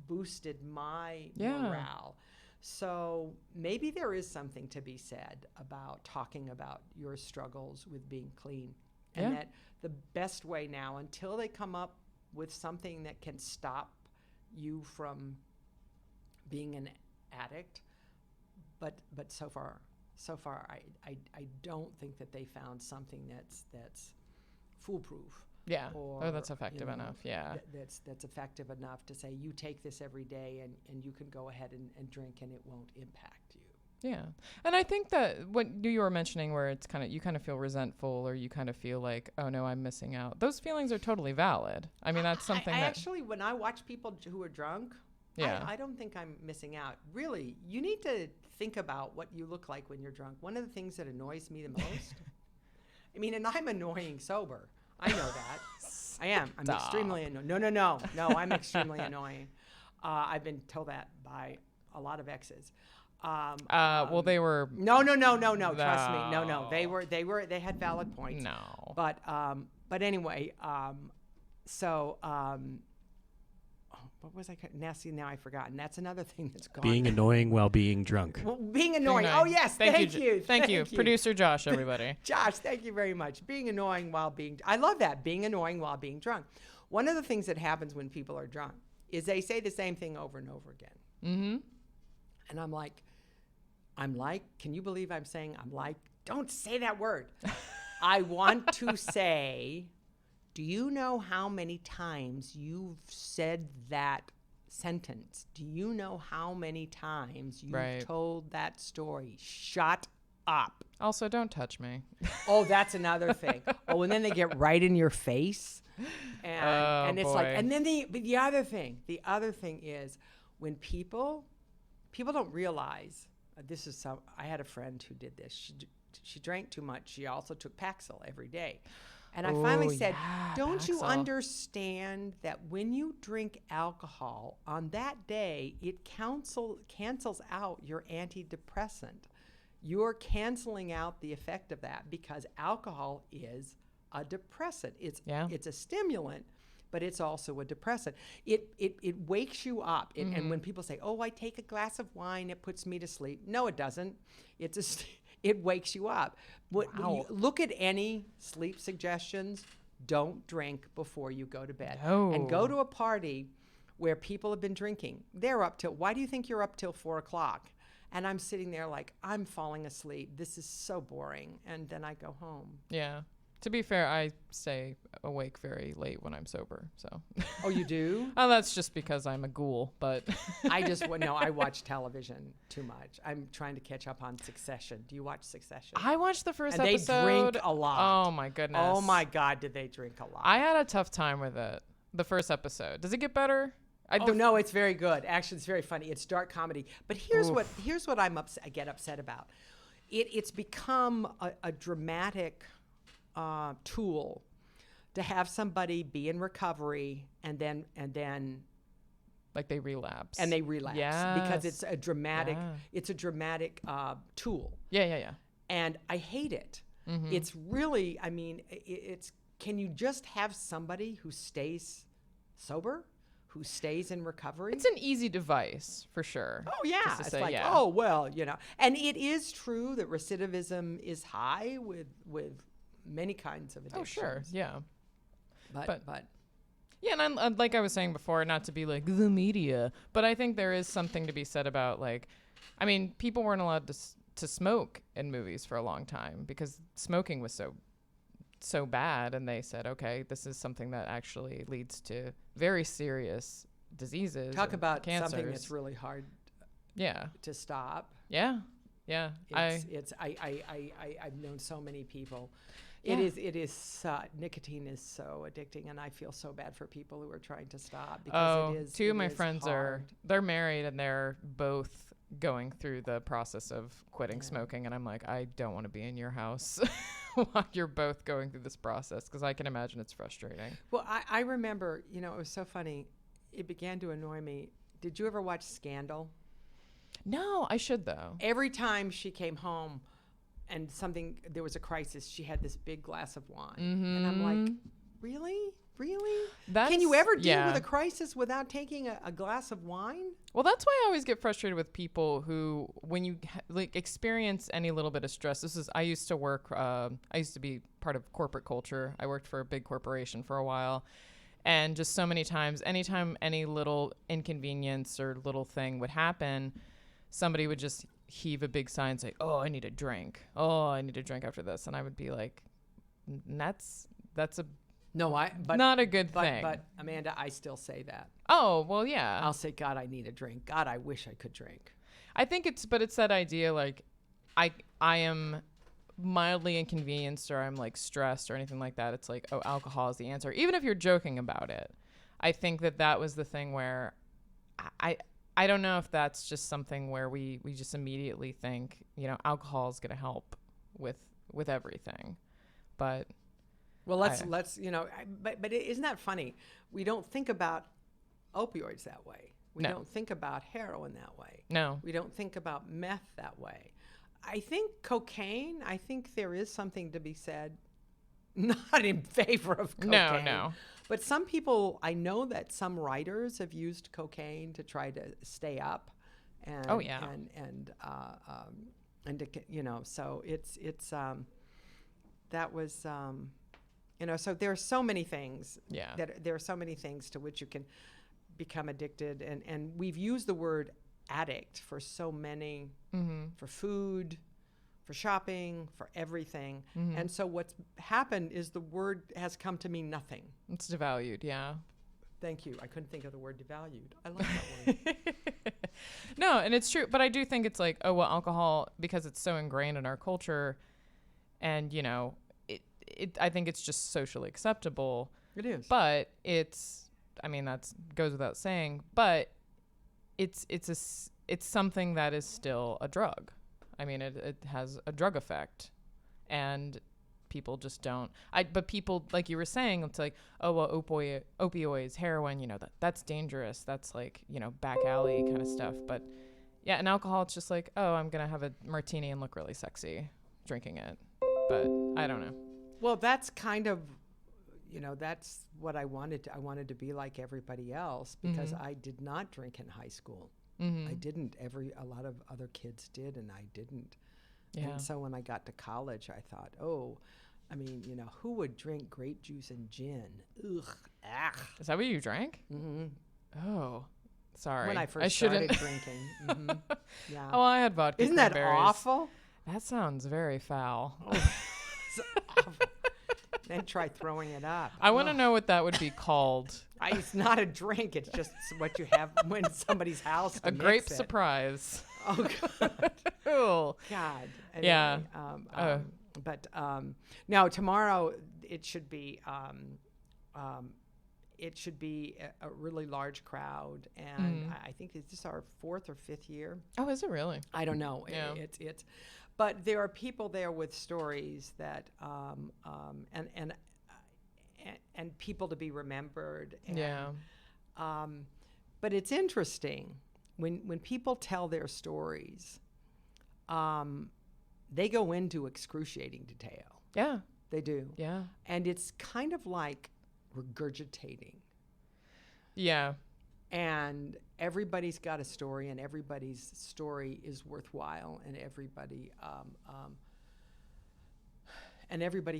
boosted my morale. So maybe there is something to be said about talking about your struggles with being clean. And that the best way now, until they come up with something that can stop you from being an addict, but so far I don't think that they found something that's foolproof. Yeah. Or that's effective enough. Yeah. That's effective enough to say you take this every day and you can go ahead and drink and it won't impact you. Yeah. And I think that what you were mentioning where it's you kind of feel resentful or you kind of feel like, oh no, I'm missing out. Those feelings are totally valid. I mean, that's something I actually, when I watch people who are drunk, I don't think I'm missing out. Really, you need to think about what you look like when you're drunk. One of the things that annoys me the most, I mean, and I'm annoying sober. I know that. I am. I'm extremely annoying. No, I'm extremely annoying. I've been told that by a lot of exes. Well, they were. No. Trust me. No. They had valid points. No. But anyway. What was I? Nasty. Now I've forgotten. That's another thing that's gone. Being annoying while being drunk. Well, being annoying. Oh yes. Thank you. Thank you. Producer Josh, everybody. Josh, thank you very much. Being annoying while being. I love that. Being annoying while being drunk. One of the things that happens when people are drunk is they say the same thing over and over again. Mm-hmm. And I'm like, can you believe I'm saying I'm like? Don't say that word. I want to say, Do you know how many times you've said that sentence? Do you know how many times you've Right. told that story? Shut up. Also, don't touch me. Oh, that's another thing. Oh, and then they get right in your face. And it's like, boy. and then the other thing is when people don't realize, I had a friend who did this. She drank too much. She also took Paxil every day. And I finally said, don't you Paxil. understand that when you drink alcohol, on that day, it cancels out your antidepressant. You're canceling out the effect of that because alcohol is a depressant. It's a stimulant, but it's also a depressant. It wakes you up. And when people say, oh, I take a glass of wine, it puts me to sleep. No, it doesn't. It wakes you up. Look at any sleep suggestions. Don't drink before you go to bed. No. And go to a party where people have been drinking. They're up till, why do you think you're up till 4 o'clock? And I'm sitting there like, I'm falling asleep. This is so boring. And then I go home. Yeah. To be fair, I stay awake very late when I'm sober. So. Oh, you do? Oh, that's just because I'm a ghoul, but. I watch television too much. I'm trying to catch up on Succession. Do you watch Succession? I watched the first and episode. They drink a lot. Oh my goodness. Oh my God, did they drink a lot? I had a tough time with it. The first episode. Does it get better? No, it's very good. Actually, it's very funny. It's dark comedy. But here's what I get upset about. It's become a dramatic tool to have somebody be in recovery and then like they relapse. Because it's a dramatic tool. Yeah. And I hate it. Mm-hmm. It's really, I mean, can you just have somebody who stays sober, who stays in recovery? It's an easy device for sure. Oh yeah, Just to it's say, like, yeah. oh well, and it is true that recidivism is high with many kinds of addictions. Oh sure, yeah. But yeah, and like I was saying before, not to be like the media, but I think there is something to be said about like, I mean, people weren't allowed to smoke in movies for a long time because smoking was so bad, and they said, okay, this is something that actually leads to very serious diseases. Talk about cancers. something that's really hard. To stop. Yeah. I've known so many people. Yeah. It is nicotine is so addicting, and I feel so bad for people who are trying to stop because two of my friends they're married and they're both going through the process of quitting smoking, and I'm like, I don't want to be in your house while you're both going through this process because I can imagine it's frustrating. Well, I remember, it was so funny. It began to annoy me. Did you ever watch Scandal? No, I should though. Every time she came home and there was a crisis, she had this big glass of wine. Mm-hmm. And I'm like, really? That's, Can you ever deal with a crisis without taking a glass of wine? Well, that's why I always get frustrated with people who, when you experience any little bit of stress. I used to work, I used to be part of corporate culture. I worked for a big corporation for a while. And just so many times, anytime any little inconvenience or little thing would happen, somebody would just heave a big sigh and say, oh, I need a drink. Oh, I need a drink after this. And I would be like, that's not a good thing. But Amanda, I still say that. Oh, well, yeah. I'll say, God, I need a drink. God, I wish I could drink. I think it's that idea, like, I am mildly inconvenienced or I'm like stressed or anything like that. It's like, oh, alcohol is the answer. Even if you're joking about it. I think that was the thing where I don't know if that's just something where we just immediately think, alcohol is going to help with everything. But well, let's but isn't that funny? We don't think about opioids that way. We don't think about heroin that way. No. We don't think about meth that way. I think cocaine, there is something to be said, not in favor of cocaine. No. But some people, I know that some writers have used cocaine to try to stay up. And, oh, yeah. And to, so it's that was, so there are so many things. Yeah. There are so many things to which you can become addicted. And we've used the word addict for so many, for food, for shopping, for everything. Mm-hmm. And so what's happened is the word has come to mean nothing. It's devalued, yeah. Thank you. I couldn't think of the word devalued. I love that word. No, and it's true. But I do think it's like, oh, well, alcohol, because it's so ingrained in our culture, and, you know, I think it's just socially acceptable. It is. But it's, I mean, that goes without saying, but it's something that is still a drug. I mean, it has a drug effect, and people just don't. But people, like you were saying, it's like, oh, well, opioids, heroin, you know, that's dangerous. That's like, you know, back alley kind of stuff. But yeah, and alcohol, it's just like, oh, I'm gonna have a martini and look really sexy drinking it. But I don't know. Well, that's kind of, you know, that's what I wanted. I wanted to be like everybody else, because I did not drink in high school. I didn't. A lot of other kids did, and I didn't. Yeah. And so when I got to college, I thought, oh, I mean, you know, who would drink grape juice and gin? Ugh, Is that what you drank? Mm-hmm. Oh, sorry. When I I first shouldn't. started drinking. Yeah. Oh, I had vodka. Isn't that cranberries. awful? That sounds very foul. It's awful. Then try throwing it up. I want to know what that would be called. It's not a drink. It's just what you have when somebody's house. A grape surprise. Oh, God. Cool. God. Anyway, Yeah. But no, tomorrow it should be a really large crowd, and I think it's just our 4th or 5th year. Oh, is it really? I don't know. Yeah. It's but there are people there with stories that and people to be remembered. And, Yeah. But it's interesting when people tell their stories. They go into excruciating detail. Yeah. They do. Yeah. And it's kind of like regurgitating. Yeah. And everybody's got a story, and everybody's story is worthwhile, and everybody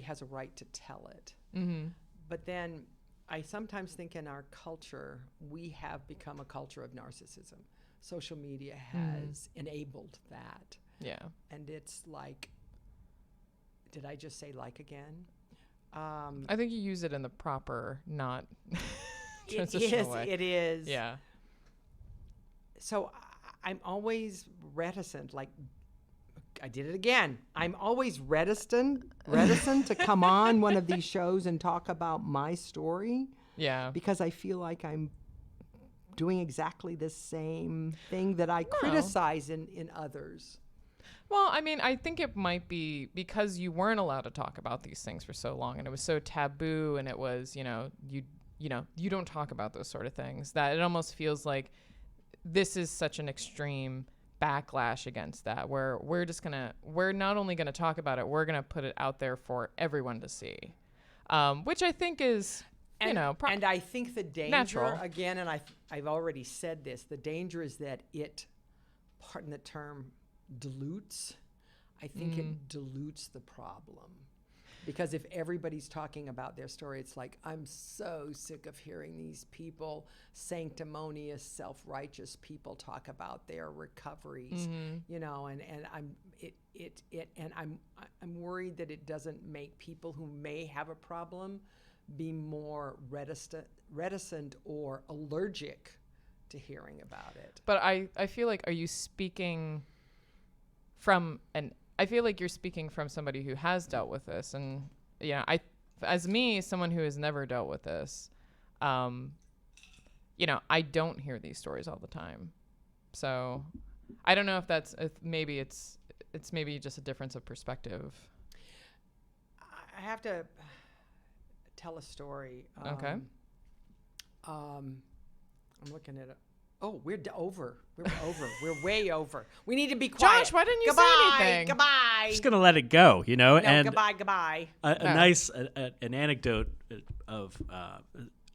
has a right to tell it. Mm-hmm. But then I sometimes think in our culture, we have become a culture of narcissism. Social media has enabled that. Yeah. And it's like, did I just say like again? I think you use it in the proper, not It transitional way. It is. Yeah. So I'm always reticent, like, I did it again. I'm always reticent to come on one of these shows and talk about my story, Yeah. because I feel like I'm doing exactly the same thing that I criticize in others. Well, I mean, I think it might be because you weren't allowed to talk about these things for so long, and it was so taboo, and it was, you don't talk about those sort of things, that it almost feels like this is such an extreme backlash against that, where we're not only going to talk about it, we're going to put it out there for everyone to see, which I think is, And I think the danger, natural. again, and I've already said this, the danger is that it, pardon the term, dilutes. I think it dilutes the problem. Because if everybody's talking about their story, it's like, I'm so sick of hearing these people, sanctimonious, self-righteous people, talk about their recoveries, and I'm worried that it doesn't make people who may have a problem be more reticent or allergic to hearing about it. But I feel like, are you speaking from I feel like you're speaking from somebody who has dealt with this, and as someone who has never dealt with this, I don't hear these stories all the time. So I don't know if maybe it's maybe just a difference of perspective. I have to tell a story. Okay. I'm looking at it. Oh, we're over. We're over. We're way over. We need to be quiet. Josh, why didn't you say anything? Goodbye. Just gonna let it go, No, and goodbye. an anecdote of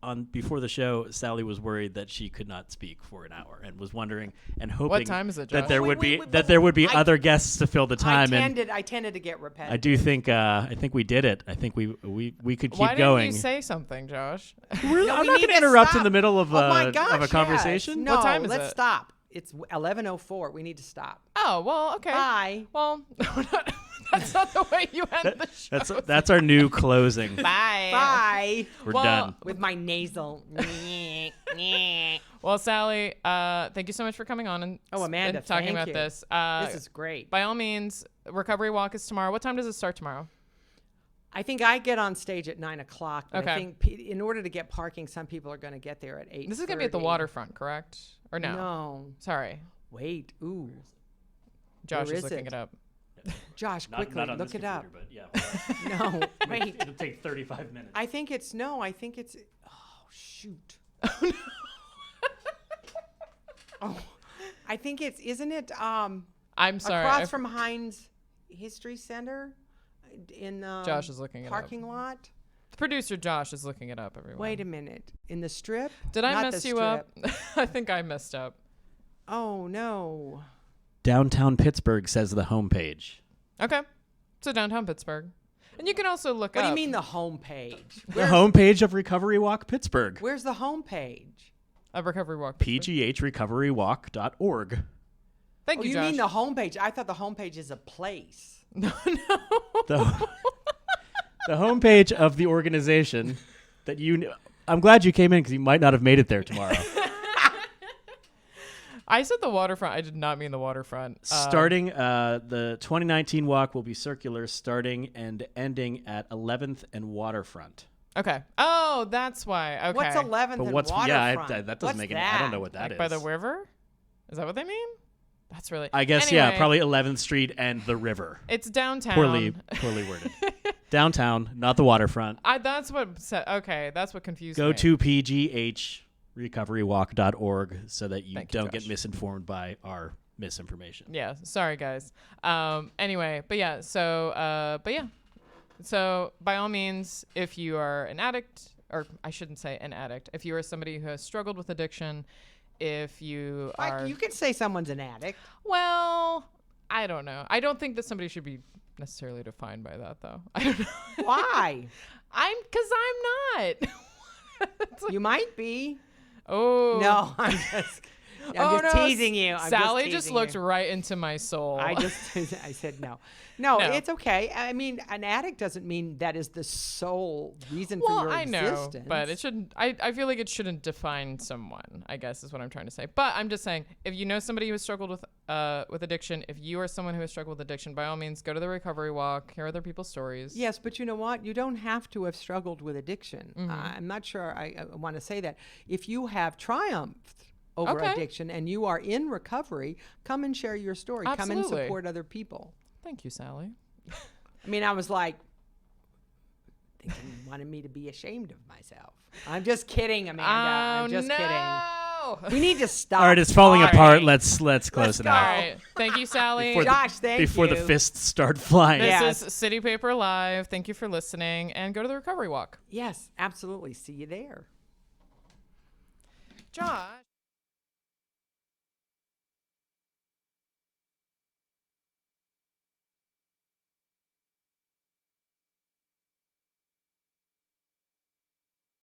on before the show, Sally was worried that she could not speak for an hour and was wondering and hoping What time is it, that Josh? there Wait, would be wait, that there would be I- other guests to fill the time. I tended to get repetitive. I do think I think we did it. I think we could keep Why going. didn't you say something, Josh? Really? No, I'm we not need going to to interrupt stop. in the middle of Oh my gosh, of a conversation. yes. No, What time is let's it? stop. It's 11:04. We need to stop. Oh, well, okay. Bye. Well, that's not the way you end the show. That's our new closing. Bye. Bye. We're Well, done. With my nasal. Well, Sally, thank you so much for coming on and Amanda, and talking thank about you. this. This is great. By all means, Recovery Walk is tomorrow. What time does it start tomorrow? I think I get on stage at 9:00. But Okay. I think in order to get parking, some people are going to get there at 8:30. This is going to be at the waterfront, correct? Or no? No. Sorry. Wait. Ooh. Josh Where is is looking it? it up. Josh, quickly, not on look this it up. computer, but yeah, No, wait. it'll take 35 minutes. I think it's oh, shoot. Oh, I think isn't it I'm sorry. across from Heinz History Center in Josh is looking it up. parking lot? Producer Josh is looking it up, everyone. Wait a minute. In the Strip? Did I Not mess the you up? Strip. I think I messed up. Oh, no. Downtown Pittsburgh says the homepage. Okay. So downtown Pittsburgh. And you can also look What up. do you mean the homepage? The homepage of Recovery Walk Pittsburgh. Where's the homepage? Of Recovery Walk. Pittsburgh. pghrecoverywalk.org. Thank Oh, you, you Josh. mean the homepage? I thought the homepage is a place. No. The, the homepage of the organization that I'm glad you came in because you might not have made it there tomorrow. I said the waterfront. I did not mean the waterfront. Starting, the 2019 walk will be circular, starting and ending at 11th and Waterfront. Okay. Oh, that's why. Okay. What's 11th But and what's Waterfront? that doesn't What's make that? any. I don't know what that Like is. by the river? Is that what they mean? That's really. I guess Anyway, yeah, probably 11th Street and the river. It's downtown. Poorly worded. Downtown, not the waterfront. That's what said. Okay, that's what confused Go me. to pghrecoverywalk.org so that you Thank you, don't get Josh. misinformed by our misinformation. Yeah. Sorry, guys. Anyway, but yeah. So, So by all means, if you are an addict, or I shouldn't say an addict, if you are somebody who has struggled with addiction, if you are, You can say someone's an addict. well, I don't know. I don't think that somebody should be necessarily defined by that, though. I don't know. Why? Because I'm not. It's like, You might be. oh No, I'm just teasing you. I'm Sally just just teasing looked you. right into my soul. I said no. No, No. it's okay. I mean, an addict doesn't mean that is the sole reason well, for your I know, existence. but it shouldn't. I feel like it shouldn't define someone, I guess is what I'm trying to say. But I'm just saying, if you know somebody who has struggled with addiction, if you are someone who has struggled with addiction, by all means, go to the Recovery Walk, hear other people's stories. Yes, but you know what? You don't have to have struggled with addiction. Mm-hmm. I'm not sure I want to say that. If you have triumphed over Okay. addiction and you are in recovery, come and share your story. Come and Absolutely. support other people. Thank you, Sally. I mean, I was like, thinking you wanted me to be ashamed of myself. I'm just kidding, Amanda. I'm just kidding. no. We need to stop. All right, it's falling All apart. right. Let's close it go. All out right. Thank you, Sally. Before the- Josh, thank before you. the fists start flying. This Yes. is City Paper Live. Thank you for listening, and go to the Recovery Walk. Yes, absolutely. See you there. Josh.